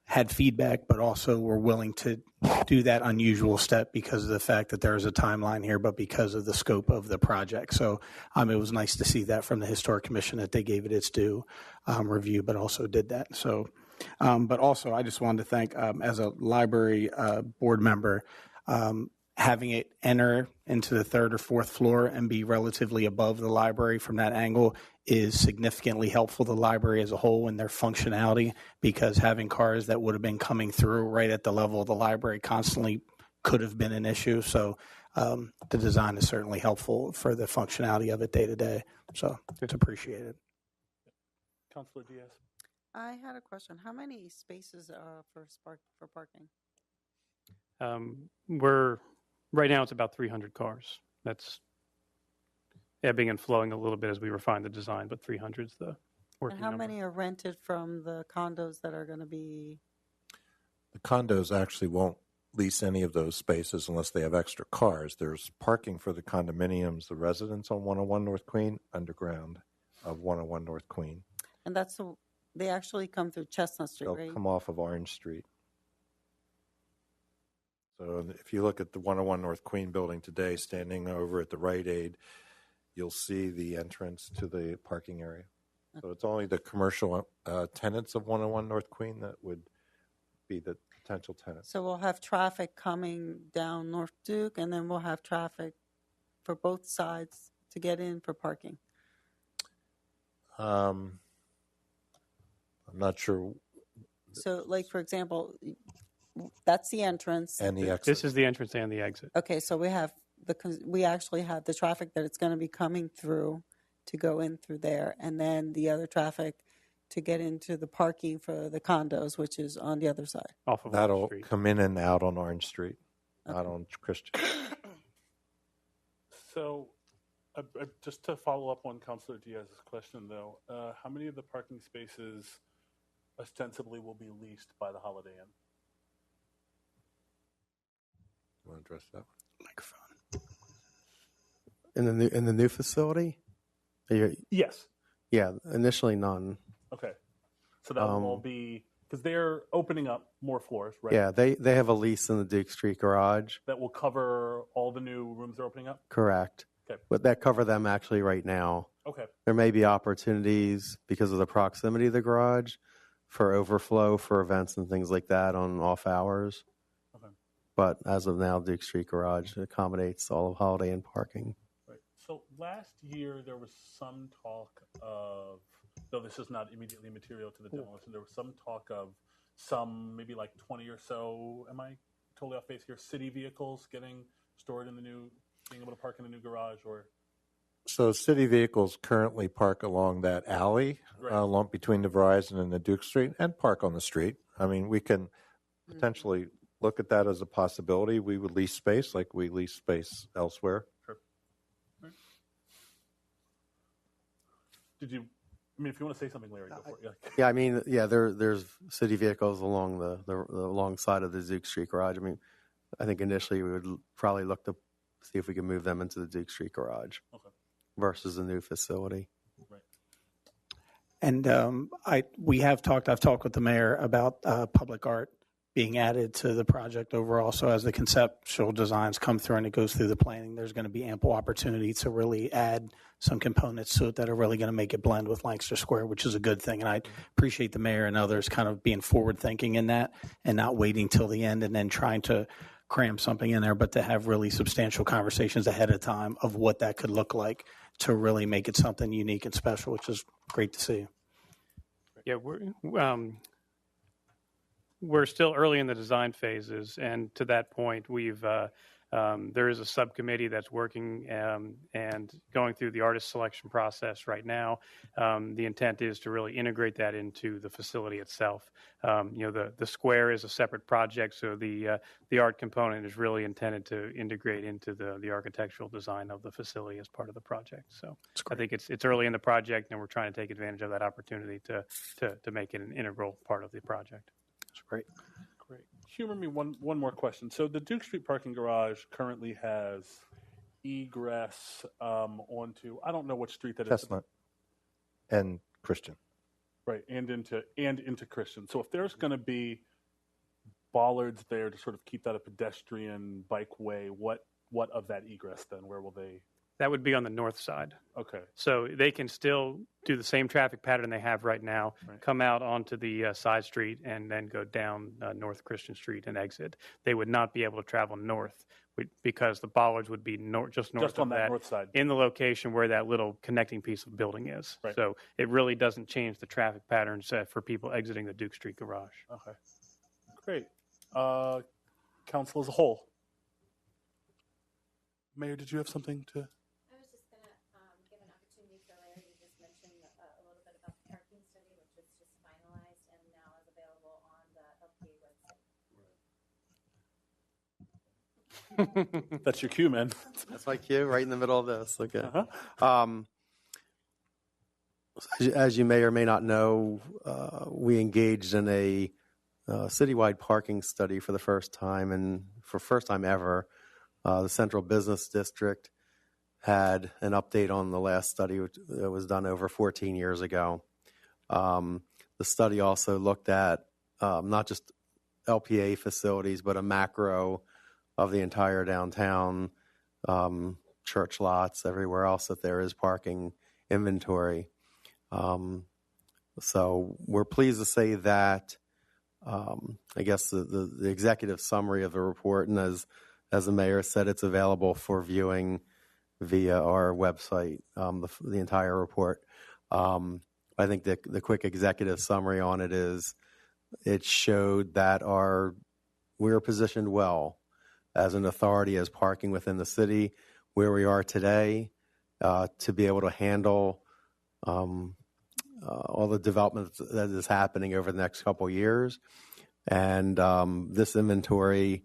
had feedback, but also were willing to do that unusual step because of the fact that there is a timeline here, but because of the scope of the project. So it was nice to see that from the Historic Commission that they gave it its due review, but also did that. So. But also, I just wanted to thank, as a library board member, having it enter into the third or fourth floor and be relatively above the library from that angle is significantly helpful to the library as a whole in their functionality, because having cars that would have been coming through right at the level of the library constantly could have been an issue. So the design is certainly helpful for the functionality of it day to day. So it's appreciated. Councilor Diaz. I had a question. How many spaces for parking? Right now it's about 300 cars. That's ebbing and flowing a little bit as we refine the design, but 300 is the working And how number. many are rented from the condos that are going to be? The condos actually won't lease any of those spaces unless they have extra cars. There's parking for the condominiums, the residents on 101 North Queen, underground of 101 North Queen. And they actually come through Chestnut Street, They'll right? come off of Orange Street. So if you look at the 101 North Queen building today, standing over at the Rite Aid, you'll see the entrance to the parking area. So it's only the commercial tenants of 101 North Queen that would be the potential tenants. So we'll have traffic coming down North Duke, and then we'll have traffic for both sides to get in for parking. I'm not sure. So, like, for example, that's the entrance. And the exit. This is the entrance and the exit. Okay, so we actually have the traffic that it's going to be coming through, to go in through there, and then the other traffic to get into the parking for the condos, which is on the other side. Off of That'll Orange Street. come in and out on Orange Street, not Okay. on Christian. So, just to follow up on Councilor Diaz's question, though, how many of the parking spaces ostensibly will be leased by the Holiday Inn? You want to address that? Microphone. In the new facility? Yes. Yeah, initially none. Okay. So that will all be, because they're opening up more floors, right? Yeah, they have a lease in the Duke Street garage. That will cover all the new rooms they're opening up? Correct. Okay. But that cover them actually right now. Okay. There may be opportunities because of the proximity of the garage for overflow for events and things like that on off hours. Okay. But as of now, Duke Street garage accommodates all of Holiday Inn parking. Right. So last year there was some talk of, though this is not immediately material to the demolition, there was some talk of some, maybe like 20 or so, am I totally off base here, city vehicles getting stored in the new, being able to park in the new garage, or? So city vehicles currently park along that alley, Right. along between the Verizon and the Duke Street, and park on the street. I mean, we can potentially look at that as a possibility. We would lease space like we lease space elsewhere. Sure. Right. Did you, I mean, if you want to say something, Larry, go for it. Yeah. Yeah, I mean, yeah, there's city vehicles along the long side of the Duke Street garage. I mean, I think initially we would probably look to see if we can move them into the Duke Street garage Okay. versus the new facility. Right. And I've talked with the mayor about public art being added to the project overall. So as the conceptual designs come through and it goes through the planning, there's going to be ample opportunity to really add some components to it that are really going to make it blend with Lancaster Square, which is a good thing. And I appreciate the mayor and others kind of being forward thinking in that and not waiting till the end and then trying to cram something in there, but to have really substantial conversations ahead of time of what that could look like to really make it something unique and special, which is great to see. Yeah, we're still early in the design phases, and to that point, there is a subcommittee that's working and going through the artist selection process right now. The intent is to really integrate that into the facility itself. The square is a separate project, so the art component is really intended to integrate into the architectural design of the facility as part of the project. So I think it's early in the project, and we're trying to take advantage of that opportunity to make it an integral part of the project. That's great. Great. Humor me one more question. So the Duke Street parking garage currently has egress onto, I don't know what street that is. Chestnut and Christian. Right, and into Christian. So if there's going to be bollards there to sort of keep that a pedestrian bikeway, what of that egress then? Where will they? That would be on the north side. Okay. So they can still do the same traffic pattern they have right now, Right. come out onto the side street, and then go down North Christian Street and exit. They would not be able to travel north because the bollards would be just north Just on of that north side. in the location where that little connecting piece of building is. Right. So it really doesn't change the traffic patterns for people exiting the Duke Street garage. Okay. Great. Council as a whole. Mayor, did you have something to? I was just going to give an opportunity for Larry to just mention a little bit about the parking study, which was just finalized and now is available on the LPA website. That's your cue, man. That's my cue, right in the middle of this. Okay. Uh-huh. As you may or may not know, we engaged in a citywide parking study for the first time, and for first time ever, the Central Business District had an update on the last study that was done over 14 years ago. The study also looked at not just LPA facilities, but a macro of the entire downtown, church lots, everywhere else that there is parking inventory. So we're pleased to say that, I guess the executive summary of the report, and as the mayor said, it's available for viewing via our website, the entire report. I think the quick executive summary on it is it showed that we're positioned well as an authority as parking within the city, where we are today, to be able to handle all the development that is happening over the next couple of years. And this inventory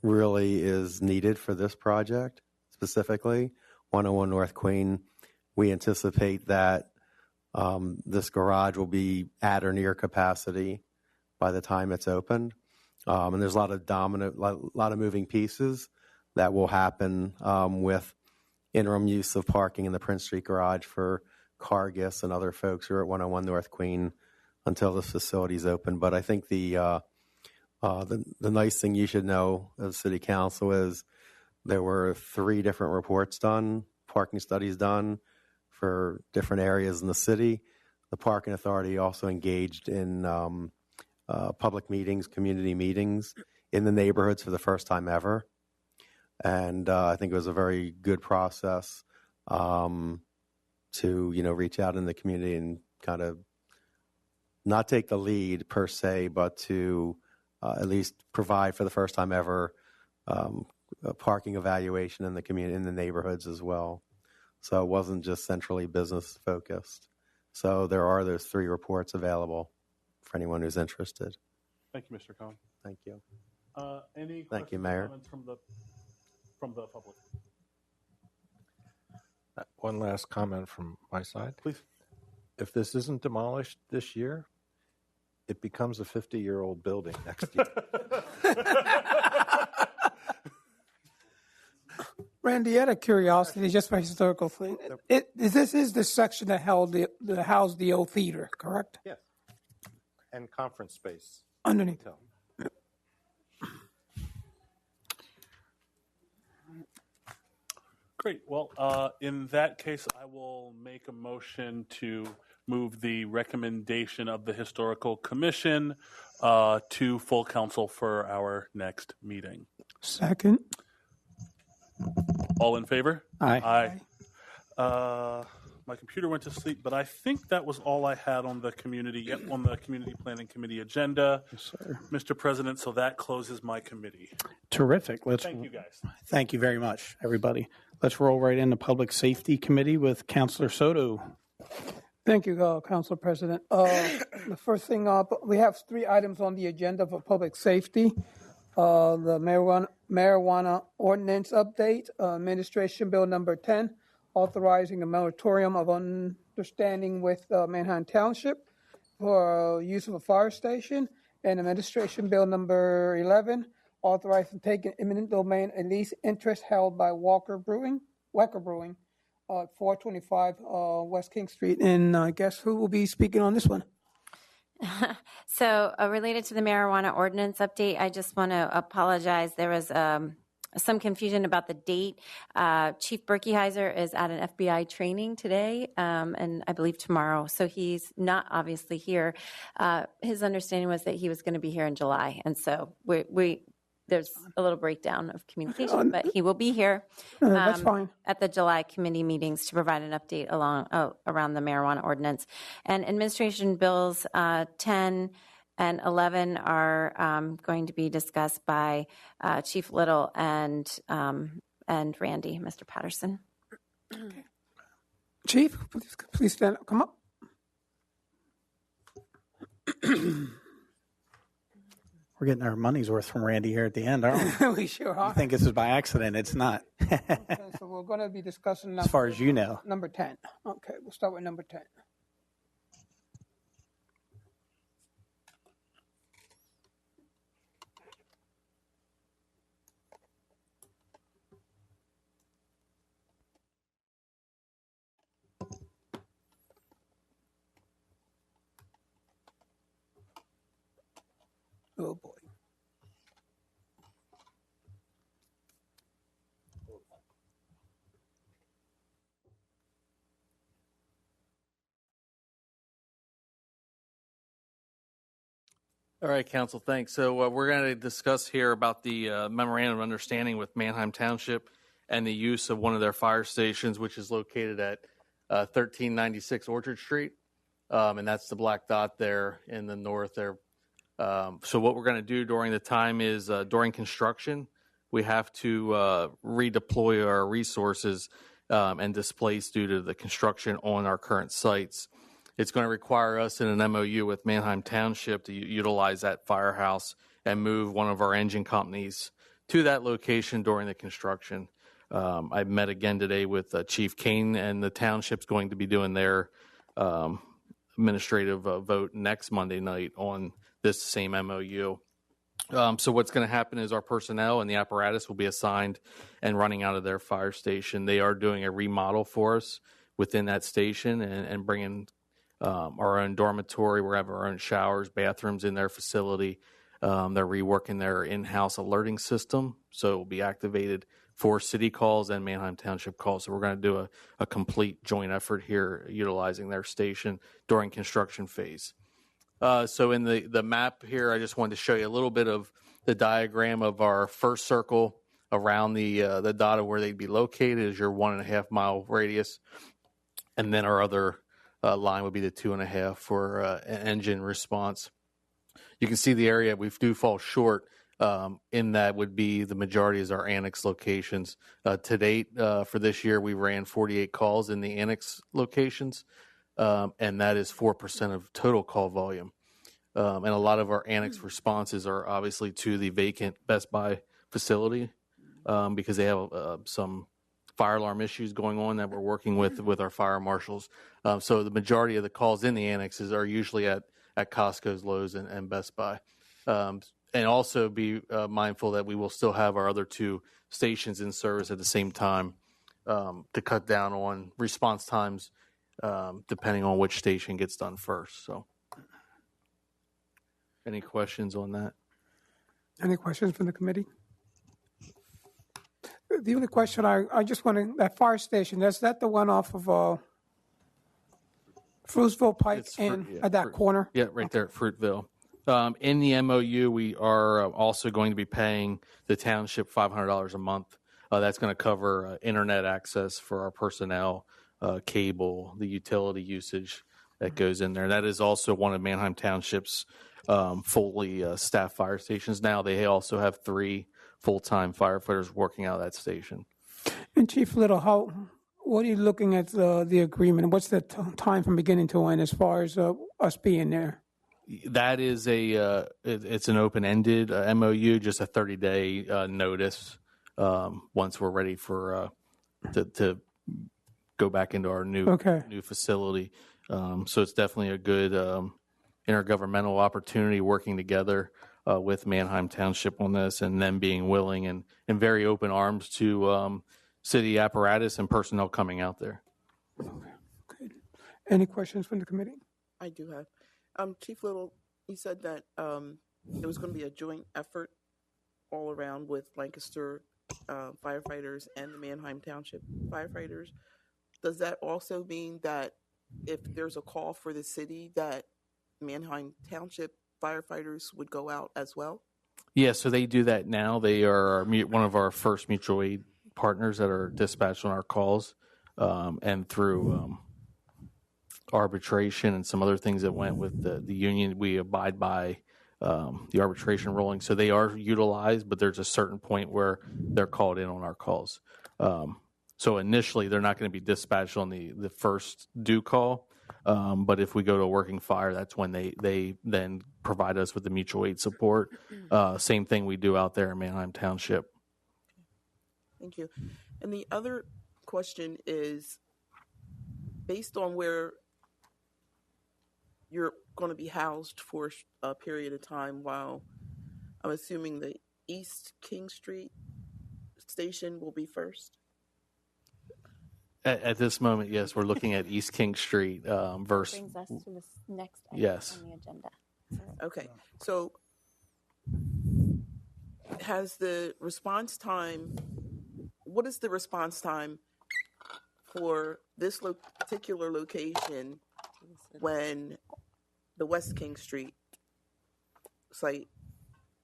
really is needed for this project, specifically 101 North Queen. We anticipate that this garage will be at or near capacity by the time it's opened. And there's a lot of moving pieces that will happen with interim use of parking in the Prince Street garage for Cargis and other folks who are at 101 North Queen until this facility is open. But I think the nice thing you should know as City Council is there were 3 different reports done, parking studies done for different areas in the city. The Parking Authority also engaged in public meetings, community meetings in the neighborhoods for the first time ever. And I think it was a very good process to, reach out in the community and kind of not take the lead per se, but to at least provide for the first time ever a parking evaluation in the community, in the neighborhoods as well. So it wasn't just centrally business focused. So there are those 3 reports available for anyone who's interested. Thank you, Mr. Cohen. Thank you. Any Thank you, questions or Mayor. comments from the public? One last comment from my side. Please. If this isn't demolished this year, it becomes a 50-year-old building next year. Randy, out of curiosity, just for historical thing, this is the section that housed the old theater, correct? Yes. And conference space. Underneath. Great. Well, in that case, I will make a motion to move the recommendation of the Historical Commission to full council for our next meeting. Second. All in favor? Aye. My computer went to sleep, but I think that was all I had on the community planning committee agenda, Yes, sir. Mr. President. So that closes my committee. Terrific. Thank you, guys. Thank you very much, everybody. Let's roll right into Public Safety Committee with Councilor Soto. Thank you, Council President. The first thing up, we have 3 items on the agenda for public safety. The marijuana ordinance update, administration bill number 10, authorizing a moratorium of understanding with Manheim Township for use of a fire station, and administration bill number 11, authorizing taking eminent domain and lease interest held by Wacker Brewing, 425 West King Street. And I guess who will be speaking on this one? So related to the marijuana ordinance update, I just want to apologize. There was some confusion about the date. Chief Berkeyheiser is at an FBI training today, and I believe tomorrow. So he's not obviously here. His understanding was that he was going to be here in July. And so there's a little breakdown of communication, but he will be here That's fine. at the July committee meetings to provide an update around the marijuana ordinance. And administration bills 10 and 11 are going to be discussed by Chief Little and Randy, Mr. Patterson. Chief, please stand up. Come up. We're getting our money's worth from Randy here at the end, aren't we? We sure are. I think this is by accident. It's not. Okay, so we're going to be discussing As far as you know. number 10. Okay, we'll start with number 10. Oh boy. All right, Council, thanks. So we're going to discuss here about the memorandum of understanding with Manheim Township and the use of one of their fire stations, which is located at 1396 Orchard Street. And that's the black dot there in the north there. So what we're going to do during the time is during construction, we have to redeploy our resources and displaced due to the construction on our current sites. It's going to require us in an MOU with Manheim Township to utilize that firehouse and move one of our engine companies to that location during the construction. I met again today with Chief Kane, and the township's going to be doing their administrative vote next Monday night on this same MOU. So what's going to happen is our personnel and the apparatus will be assigned and running out of their fire station. They are doing a remodel for us within that station and bringing our own dormitory. We're having our own showers, bathrooms in their facility. They're reworking their in-house alerting system, so it will be activated for city calls and Manheim Township calls. So we're going to do a complete joint effort here utilizing their station during construction phase. So in the map here, I just wanted to show you a little bit of the diagram of our first circle around the dot of where they'd be located is your 1.5 mile radius. And then our other line would be the 2.5 for engine response. You can see the area we do fall short in that would be the majority is our Annex locations. To date, for this year, we ran 48 calls in the Annex locations, and that is 4% of total call volume. And a lot of our Annex responses are obviously to the vacant Best Buy facility because they have some fire alarm issues going on that we're working with our fire marshals. So the majority of the calls in the Annexes are usually at Costco's, Lowe's, and Best Buy. And also be mindful that we will still have our other two stations in service at the same time to cut down on response times depending on which station gets done first. So any questions on that? Any questions from the committee? The only question I just want to, that fire station, is that the one off of Fruitville Pike at that corner? Yeah, right there at Fruitville. In the MOU, we are also going to be paying the township $500 a month. That's going to cover internet access for our personnel, cable, the utility usage that goes in there. That is also one of Manheim Township's fully staffed fire stations. Now they also have 3 full-time firefighters working out of that station. And Chief Little, what are you looking at the agreement? What's the time from beginning to end as far as us being there? That is it's an open-ended MOU, just a 30-day notice once we're ready for to go back into our new facility. So it's definitely a good intergovernmental opportunity working together with Manheim Township on this, and them being willing and very open arms to city apparatus and personnel coming out there. Good. Any questions from the committee? I do have. Chief Little, you said that it was going to be a joint effort all around with Lancaster firefighters and the Manheim Township firefighters. Does that also mean that if there's a call for the city, that Manheim Township firefighters would go out as well? Yeah, so they do that now. They are one of our first mutual aid partners that are dispatched on our calls, and through arbitration and some other things that went with the union, we abide by the arbitration ruling. So they are utilized, but there's a certain point where they're called in on our calls. So initially, they're not going to be dispatched on the first due call. But if we go to a working fire, that's when they then provide us with the mutual aid support. Same thing we do out there in Manheim Township. Thank you. And the other question is, based on where you're going to be housed for a period of time, while I'm assuming the East King Street station will be first? At this moment, yes, we're looking at East King Street versus. Brings us to the next item Yes. on the agenda. Okay, so has the response time, what is the response time for this particular location when the West King Street site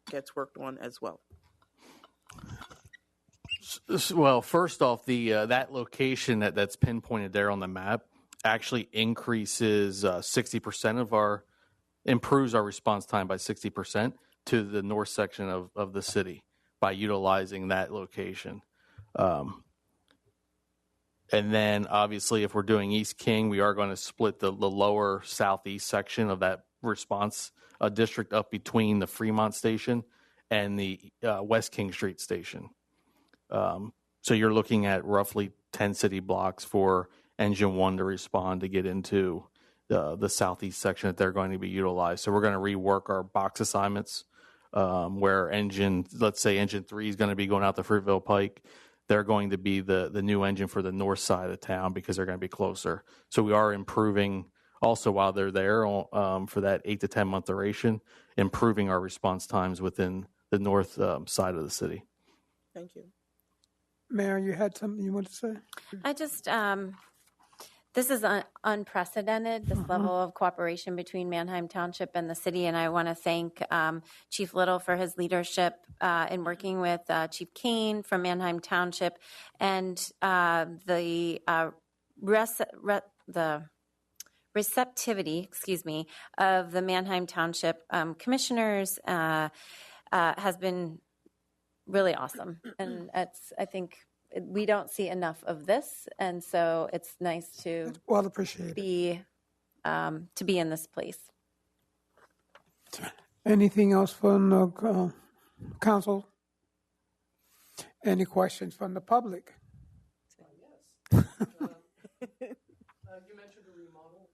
gets worked on as well? Well, first off, that location that's pinpointed there on the map actually increases 60% improves our response time by 60% to the north section of the city by utilizing that location. And then obviously if we're doing East King, we are going to split the lower southeast section of that response district up between the Fremont station and the West King Street station. So you're looking at roughly 10 city blocks for Engine 1 to respond to get into the southeast section that they're going to be utilized. So we're going to rework our box assignments where let's say Engine 3 is going to be going out the Fruitville Pike. They're going to be the new engine for the north side of town because they're going to be closer. So we are improving also while they're there for that 8 to 10 month duration, improving our response times within the north side of the city. Thank you. Mayor, you had something you wanted to say? I just, this is unprecedented, this level of cooperation between Manheim Township and the city, and I want to thank Chief Little for his leadership in working with Chief Kane from Manheim Township and the receptivity, of the Manheim Township commissioners has been really awesome, and I think we don't see enough of this, and so it's nice to Well appreciated. be in this place. Anything else from the council? Any questions from the public? Yes. You mentioned a remodel.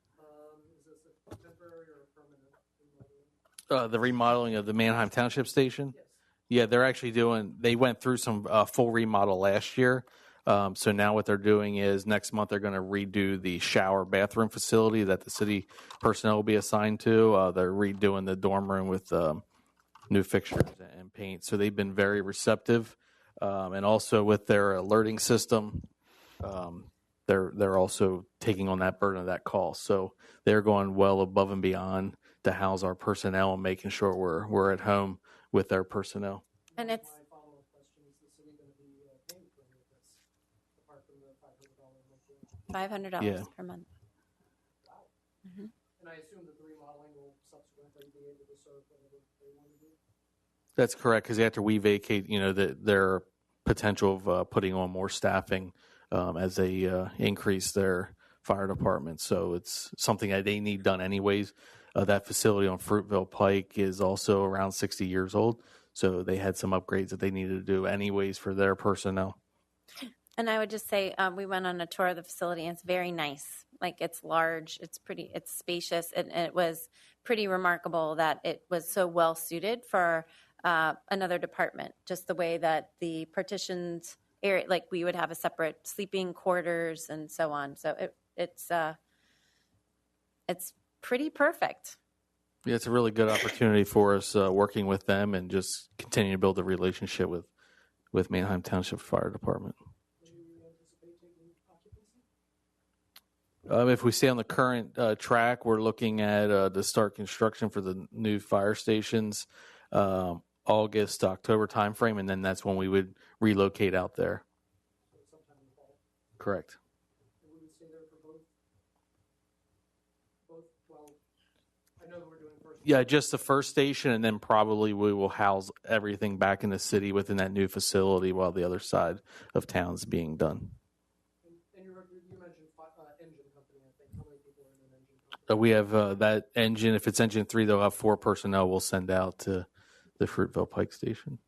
Is this a temporary or a permanent remodeling? The remodeling of the Manheim Township station? Yes. Yeah, they're actually they went through some full remodel last year. So now what they're doing is next month they're going to redo the shower bathroom facility that the city personnel will be assigned to. They're redoing the dorm room with new fixtures and paint. So they've been very receptive. And also with their alerting system, they're also taking on that burden of that call. So they're going well above and beyond to house our personnel and making sure we're at home with their personnel. And it's My follow-up question, is the city going to be paying for any of this, apart from the $500 a month? $500 Yeah. per month. Wow. And I assume that the remodeling will subsequently be able to serve whatever they want to do? That's correct, because after we vacate, their potential of putting on more staffing as they increase their fire department. So it's something that they need done anyways. That facility on Fruitville Pike is also around 60 years old, so they had some upgrades that they needed to do anyways for their personnel. And I would just say we went on a tour of the facility, and it's very nice. Like, it's large, it's spacious, and it was pretty remarkable that it was so well suited for another department. Just the way that the partitioned area, like we would have a separate sleeping quarters and so on. So it's pretty perfect. Yeah, it's a really good opportunity for us working with them and just continue to build a relationship with Manheim Township Fire Department. Do you anticipate taking occupancy? If we stay on the current track, we're looking at to start construction for the new fire stations August to October timeframe, and then that's when we would relocate out there. So sometime in the fall? Correct. And we would stay there for both? Well, I know that we're doing first. Yeah, just the first station, and then probably we will house everything back in the city within that new facility while the other side of town's being done. And you mentioned engine company, I think. How many people are in an engine company? We have that engine. If it's engine 3, they'll have 4 personnel we'll send out to the Fruitville Pike Station.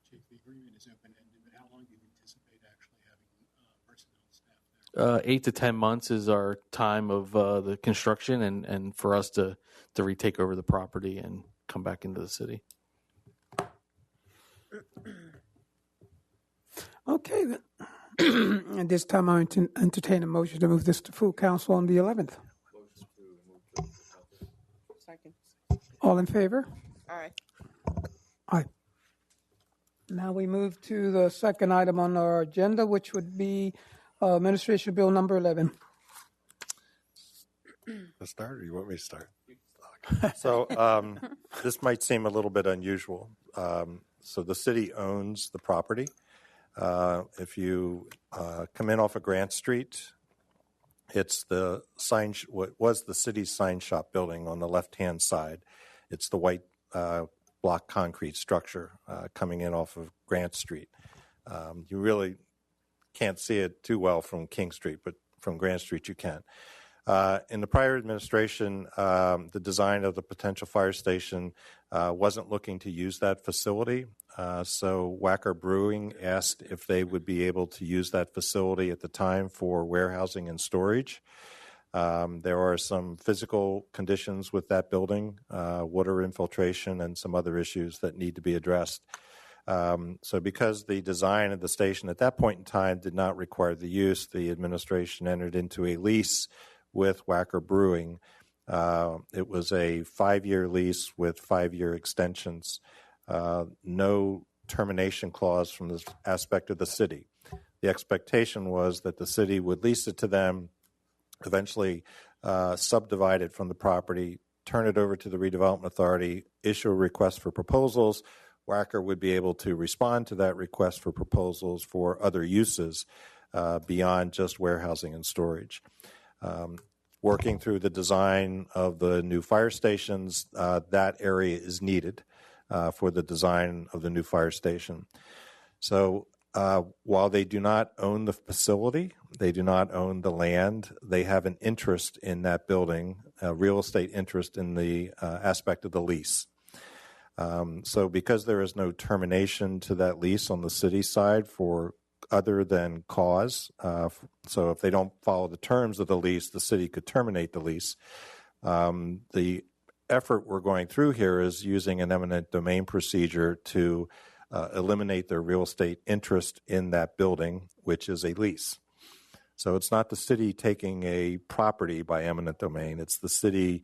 Chief, the agreement is open-ended, but how long do you anticipate actually having personnel staff there? 8 to 10 months is our time of the construction, and for us to retake over the property and come back into the city. Okay, then. At this time, I entertain a motion to move this to full council on the 11th. Second. All in favor? Aye. Aye. Now we move to the second item on our agenda, which would be Administration Bill number 11. Let's start, or you want me to start? So this might seem a little bit unusual. So the city owns the property. If you come in off of Grant Street, it's the sign, what was the city's sign shop building on the left-hand side. It's the white block concrete structure coming in off of Grant Street. You really can't see it too well from King Street, but from Grand Street you can. In the prior administration, the design of the potential fire station wasn't looking to use that facility. So Wacker Brewing asked if they would be able to use that facility at the time for warehousing and storage. There are some physical conditions with that building, water infiltration, and some other issues that need to be addressed. So because the design of the station at that point in time did not require the use, the administration entered into a lease with Wacker Brewing. It was a 5-year lease with 5-year extensions. No termination clause from this aspect of the city. The expectation was that the city would lease it to them, eventually subdivide it from the property, turn it over to the Redevelopment Authority, issue a request for proposals. Wacker would be able to respond to that request for proposals for other uses beyond just warehousing and storage. Working through the design of the new fire stations, that area is needed for the design of the new fire station. So while they do not own the facility, they do not own the land, they have an interest in that building, a real estate interest in the aspect of the lease. So because there is no termination to that lease on the city side for other than cause, so if they don't follow the terms of the lease, the city could terminate the lease. The effort we're going through here is using an eminent domain procedure to eliminate their real estate interest in that building, which is a lease. So it's not the city taking a property by eminent domain, it's the city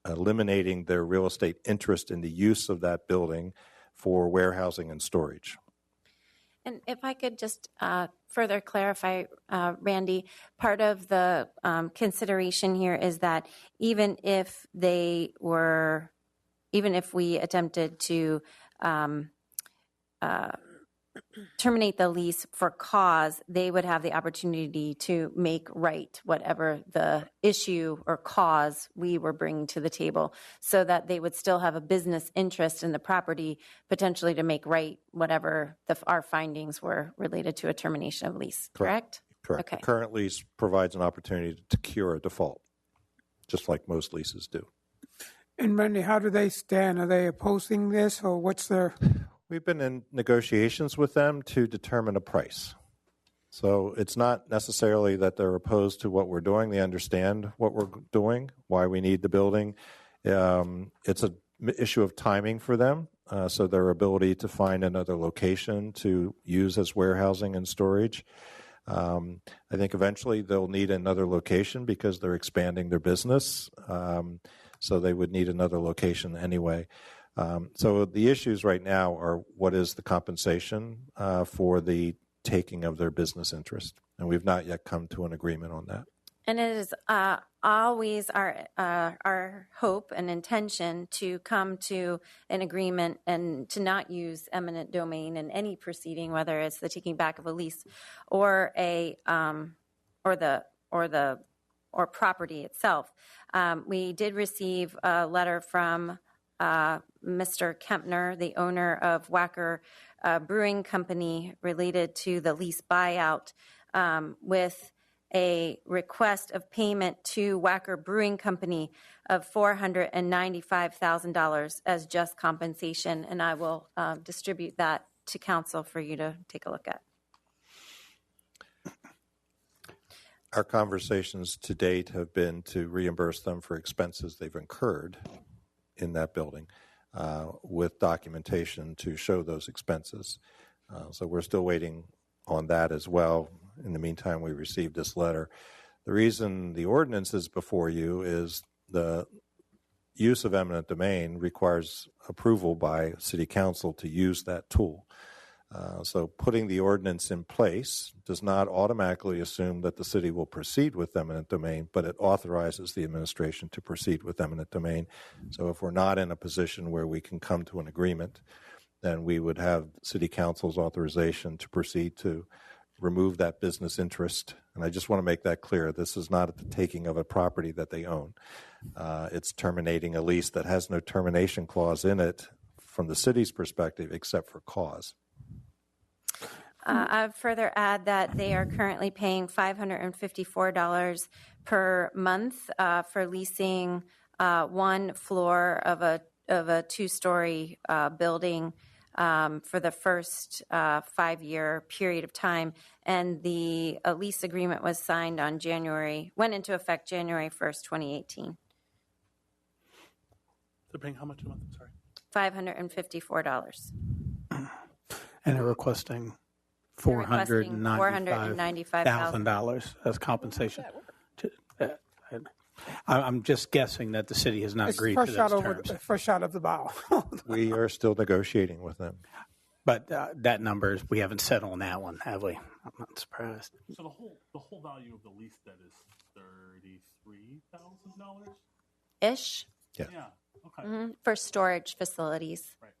eliminating their real estate interest in the use of that building for warehousing and storage. And if I could just further clarify, Randy, part of the consideration here is that even if we attempted to terminate the lease for cause, they would have the opportunity to make right whatever the issue or cause we were bringing to the table, so that they would still have a business interest in the property, potentially to make right whatever our findings were related to a termination of lease, correct? Correct. Okay. The current lease provides an opportunity to cure a default, just like most leases do. And Randy, how do they stand? Are they opposing this, or what's their... We've been in negotiations with them to determine a price. So it's not necessarily that they're opposed to what we're doing. They understand what we're doing, why we need the building. It's an issue of timing for them, so their ability to find another location to use as warehousing and storage. I think eventually they'll need another location because they're expanding their business, so they would need another location anyway. So the issues right now are what is the compensation for the taking of their business interest, and we've not yet come to an agreement on that. And it is always our hope and intention to come to an agreement and to not use eminent domain in any proceeding, whether it's the taking back of a lease or property itself. We did receive a letter from Mr. Kempner, the owner of Wacker Brewing Company, related to the lease buyout, with a request of payment to Wacker Brewing Company of $495,000 as just compensation, and I will distribute that to council for you to take a look at. Our conversations to date have been to reimburse them for expenses they've incurred in that building with documentation to show those expenses. So we're still waiting on that as well. In the meantime, we received this letter. The reason the ordinance is before you is the use of eminent domain requires approval by City Council to use that tool. So putting the ordinance in place does not automatically assume that the city will proceed with eminent domain, but it authorizes the administration to proceed with eminent domain. So if we're not in a position where we can come to an agreement, then we would have City Council's authorization to proceed to remove that business interest. And I just want to make that clear. This is not the taking of a property that they own. It's terminating a lease that has no termination clause in it from the city's perspective except for cause. I'd further add that they are currently paying $554 per month for leasing one floor of a two-story building for the first 5-year period of time. And the lease agreement was signed on went into effect January 1st, 2018. They're paying how much a month? I'm sorry. $554. And they're requesting $495,000 as compensation. I'm just guessing that the city has not agreed to those terms. Fresh out of the bow. We are still negotiating with them. But that number, we haven't settled on that one, have we? I'm not surprised. So the whole value of the lease then is $33,000 ish. Yeah. Okay. For storage facilities. Right.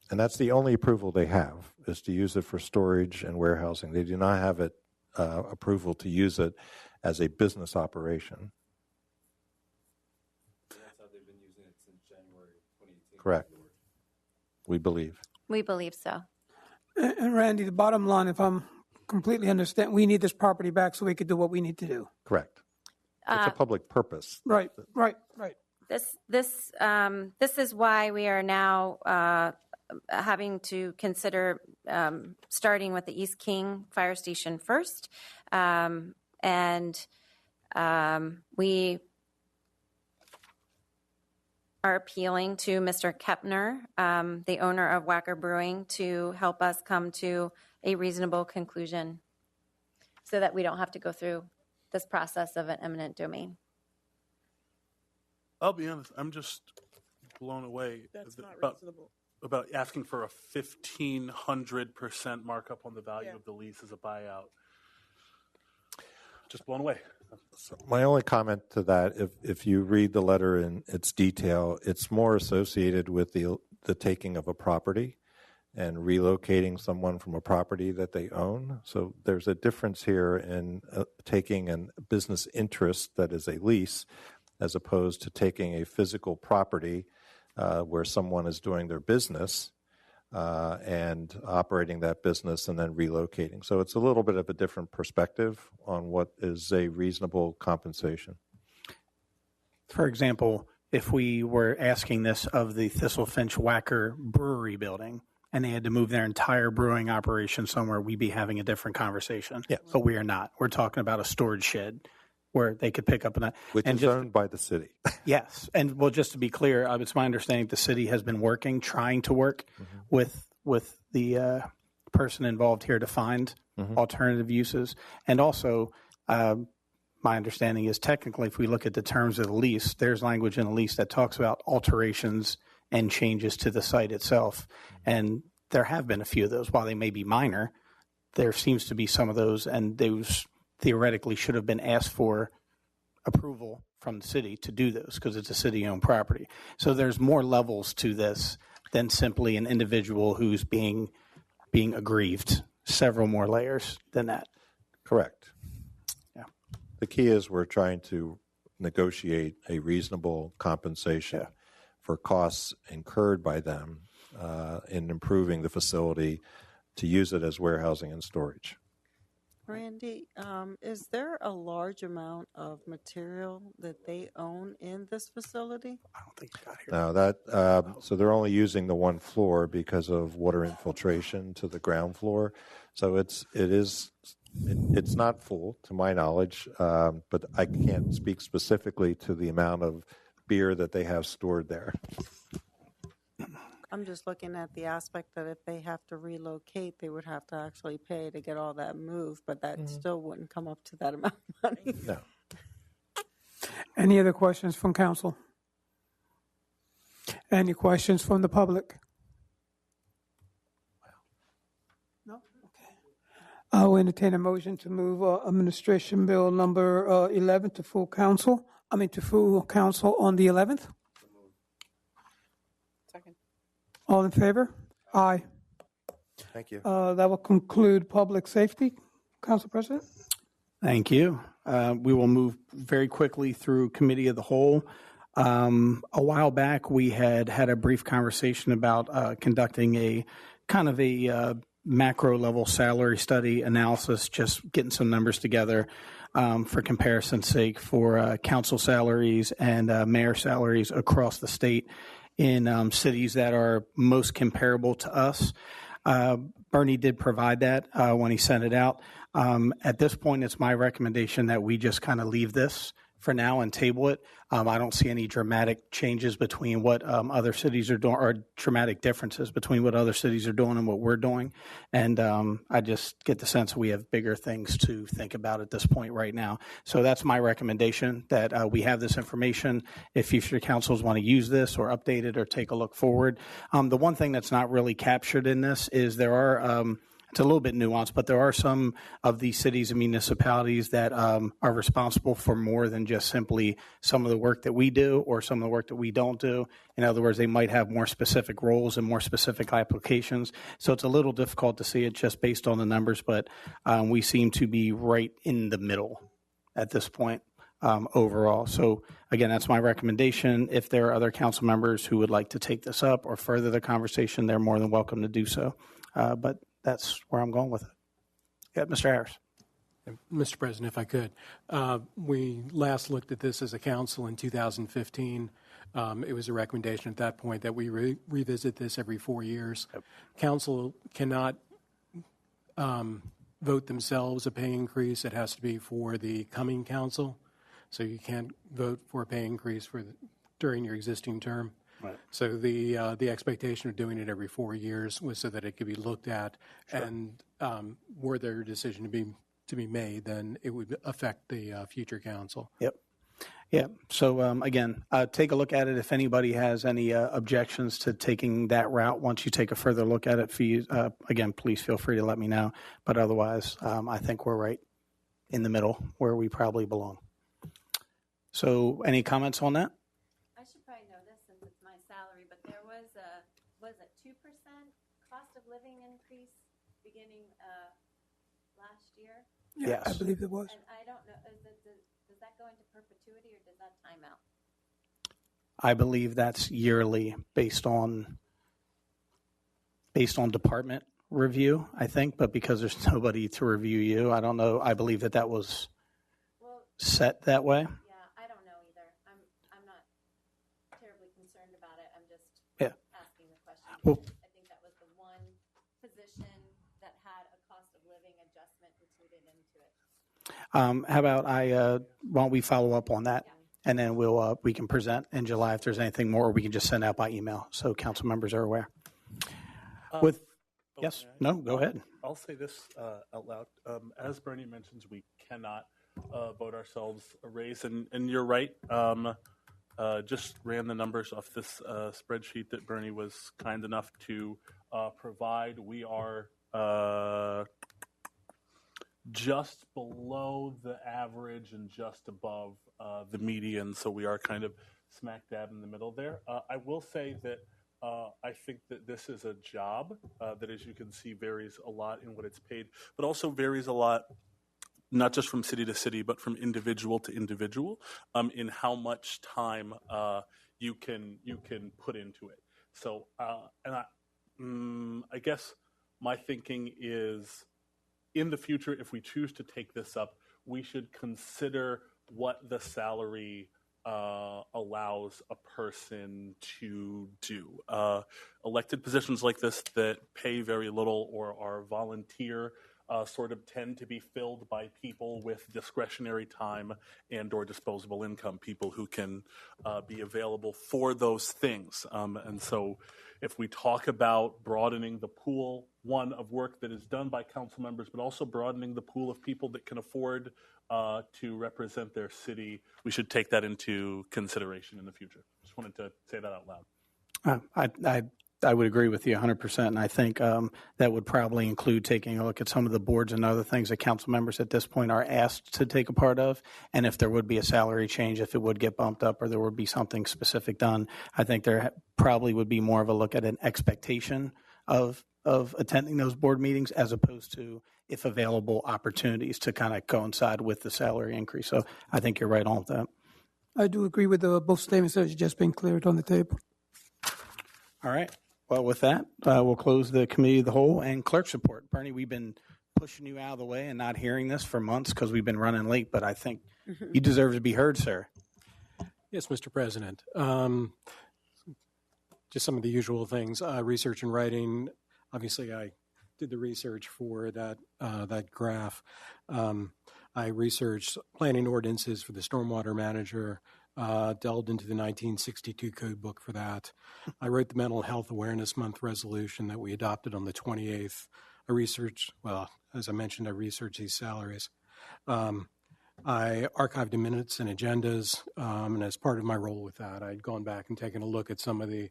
And that's the only approval they have, is to use it for storage and warehousing. They do not have approval to use it as a business operation. That's how they've been using it since January 2018. Correct. We believe. We believe so. And Randy, the bottom line, if I'm completely understand, we need this property back so we could do what we need to do. Correct. It's a public purpose. Right. This is why we are now having to consider starting with the East King Fire Station first, and we are appealing to Mr. Kepner, the owner of Wacker Brewing, to help us come to a reasonable conclusion so that we don't have to go through this process of an eminent domain. I'll be honest, I'm just blown away That's not about, reasonable. about asking for a 1,500% markup on the value of the lease as a buyout. Just blown away. So my only comment to that, if you read the letter in its detail, it's more associated with the taking of a property and relocating someone from a property that they own. So there's a difference here in taking a business interest that is a lease as opposed to taking a physical property where someone is doing their business and operating that business and then relocating. So it's a little bit of a different perspective on what is a reasonable compensation. For example, if we were asking this of the Thistlefinch Wacker Brewery building and they had to move their entire brewing operation somewhere, we'd be having a different conversation. Yes. But we are not. We're talking about a storage shed where they could pick up which is owned by the city. Yes. And well, just to be clear, it's my understanding the city has been trying to work with the person involved here to find alternative uses. And also, my understanding is technically, if we look at the terms of the lease, there's language in the lease that talks about alterations and changes to the site itself. And there have been a few of those. While they may be minor, there seems to be some of those, and those theoretically should have been asked for approval from the city to do those because it's a city-owned property. So there's more levels to this than simply an individual who's being aggrieved. Several more layers than that. Correct. Yeah. The key is we're trying to negotiate a reasonable compensation for costs incurred by them in improving the facility to use it as warehousing and storage. Randy, is there a large amount of material that they own in this facility? I don't think you got here. Now that so they're only using the one floor because of water infiltration to the ground floor. So it's not full to my knowledge, but I can't speak specifically to the amount of beer that they have stored there. I'm just looking at the aspect that if they have to relocate, they would have to actually pay to get all that moved, but that still wouldn't come up to that amount of money. No. Any other questions from council? Any questions from the public? No? Okay. I'll entertain a motion to move administration bill number 11 to full council. To full council on the 11th. Second. All in favor? Aye. Thank you. That will conclude public safety. Council President? Thank you. We will move very quickly through committee of the whole. A while back, we had a brief conversation about conducting a kind of a macro level salary study analysis, just getting some numbers together for comparison's sake for council salaries and mayor salaries across the state in cities that are most comparable to us. Bernie did provide that when he sent it out. At this point, it's my recommendation that we just kind of leave this for now and table it. I don't see any dramatic changes between what other cities are doing, or dramatic differences between what other cities are doing and what we're doing. And I just get the sense we have bigger things to think about at this point right now. So that's my recommendation, that we have this information. If future councils want to use this or update it or take a look forward. The one thing that's not really captured in this is there are it's a little bit nuanced, but there are some of these cities and municipalities that are responsible for more than just simply some of the work that we do or some of the work that we don't do. In other words, they might have more specific roles and more specific applications. So it's a little difficult to see it just based on the numbers, but we seem to be right in the middle at this point overall. So again, that's my recommendation. If there are other council members who would like to take this up or further the conversation, they're more than welcome to do so. But that's where I'm going with it. Yeah, Mr. Harris. Mr. President, if I could, we last looked at this as a council in 2015. It was a recommendation at that point that we revisit this every 4 years. Yep. Council cannot vote themselves a pay increase. It has to be for the coming council. So you can't vote for a pay increase during your existing term. Right. So the expectation of doing it every 4 years was so that it could be looked at, sure. And were there a decision to be made, then it would affect the future council. Yep. Yeah. So again, take a look at it. If anybody has any objections to taking that route, once you take a further look at it, again, please feel free to let me know. But otherwise, I think we're right in the middle where we probably belong. So any comments on that? Was it 2% cost of living increase beginning last year? Yeah, yes. I believe it was. And I don't know, does that go into perpetuity or does that time out? I believe that's yearly based on department review, I think, but because there's nobody to review you, I don't know. I believe that was set that way. Yeah, I don't know either. I'm not terribly concerned about it. I'm just asking the question. Well, I think that was the one position that had a cost of living adjustment included into it. How about why don't we follow up on that, and then we can present in July if there's anything more, or we can just send out by email so council members are aware. Yes, no, go ahead. I'll say this out loud. As Bernie mentions, we cannot vote ourselves a raise, and you're right. Just ran the numbers off this spreadsheet that Bernie was kind enough to provide. We are just below the average and just above the median, so we are kind of smack dab in the middle there. I will say that I think that this is a job that, as you can see, varies a lot in what it's paid, but also varies a lot not just from city to city, but from individual to individual, in how much time you can put into it. So, I guess my thinking is, in the future, if we choose to take this up, we should consider what the salary allows a person to do. Elected positions like this that pay very little or are volunteer sort of tend to be filled by people with discretionary time and or disposable income, people who can be available for those things. And so if we talk about broadening the pool, one, of work that is done by council members, but also broadening the pool of people that can afford to represent their city, we should take that into consideration in the future. Just wanted to say that out loud. I would agree with you 100%, and I think that would probably include taking a look at some of the boards and other things that council members at this point are asked to take a part of, and if there would be a salary change, if it would get bumped up or there would be something specific done. I think there probably would be more of a look at an expectation of attending those board meetings as opposed to, if available, opportunities to kind of coincide with the salary increase. So I think you're right on with that. I do agree with both statements that have just been cleared on the table. All right. Well, with that, we'll close the committee of the whole and clerk's report. Bernie, we've been pushing you out of the way and not hearing this for months because we've been running late, but I think you deserve to be heard, sir. Yes, Mr. President. Just some of the usual things. Research and writing. Obviously, I did the research for that graph. I researched planning ordinances for the stormwater manager, delved into the 1962 code book for that. I wrote the Mental Health Awareness Month resolution that we adopted on the 28th. I researched, well, as I mentioned, I researched these salaries. I archived the minutes and agendas, and as part of my role with that, I'd gone back and taken a look at some of the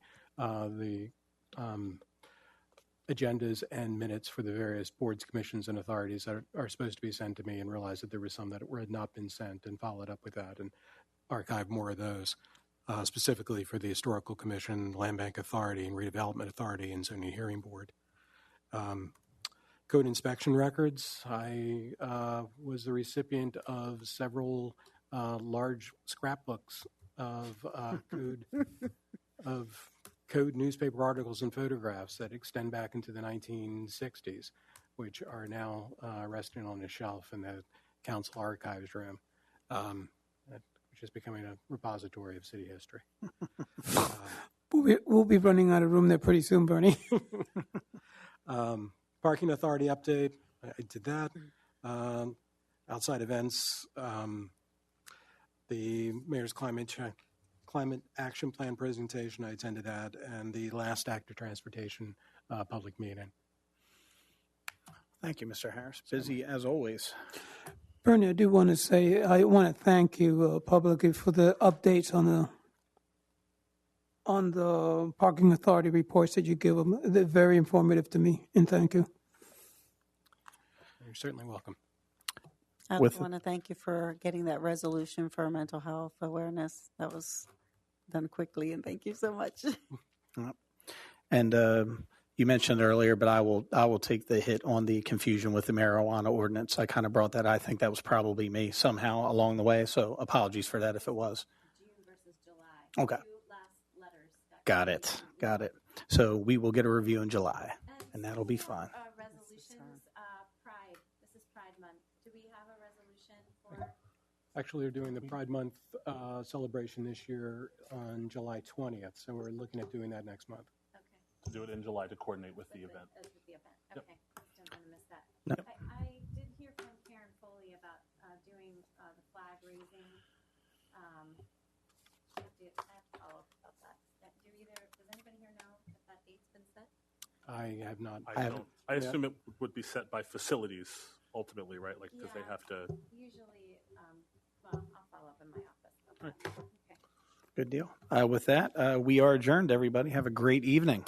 agendas and minutes for the various boards, commissions, and authorities that are supposed to be sent to me, and realized that there were some that had not been sent, and followed up with that and archived more of those, specifically for the Historical Commission, Land Bank Authority, and Redevelopment Authority, and Zoning Hearing Board. Code inspection records. I was the recipient of several large scrapbooks of code newspaper articles and photographs that extend back into the 1960s, which are now resting on a shelf in the council archives room, which is becoming a repository of city history. We'll be running out of room there pretty soon, Bernie. Parking authority update. I did that. Outside events, the mayor's climate action plan presentation, I attended that, and the last actor transportation public meeting. Thank you, Mr. Harris. Busy as always. Bernie, I do want to say, I want to thank you publicly for the updates on the parking authority reports that you give them. They're very informative to me, and thank you. You're certainly welcome. I want to thank you for getting that resolution for mental health awareness. That was done quickly, and thank you so much. And you mentioned earlier, but I will take the hit on the confusion with the marijuana ordinance. I kind of brought that. I think that was probably me somehow along the way, so apologies for that if it was. June versus July. Okay. 2 last letters. Got it. So we will get a review in July, and that'll be fun. Resolutions, Pride. This is Pride Month. Do we have a resolution for? Actually, we're doing the Pride Month celebration this year on July 20th, so we're looking at doing that next month. Okay. To do it in July to coordinate with the event. With the event. Yep. Okay. Just don't want to miss that. Yep. I did hear from Karen Foley about doing the flag raising. I have to follow up about that. Does anybody here know if that date's been set? I have not. I assume it would be set by facilities ultimately, right? Like, because they have to. Usually, well, I'll follow up in my office. Okay. Good deal. With that, we are adjourned, everybody. Have a great evening.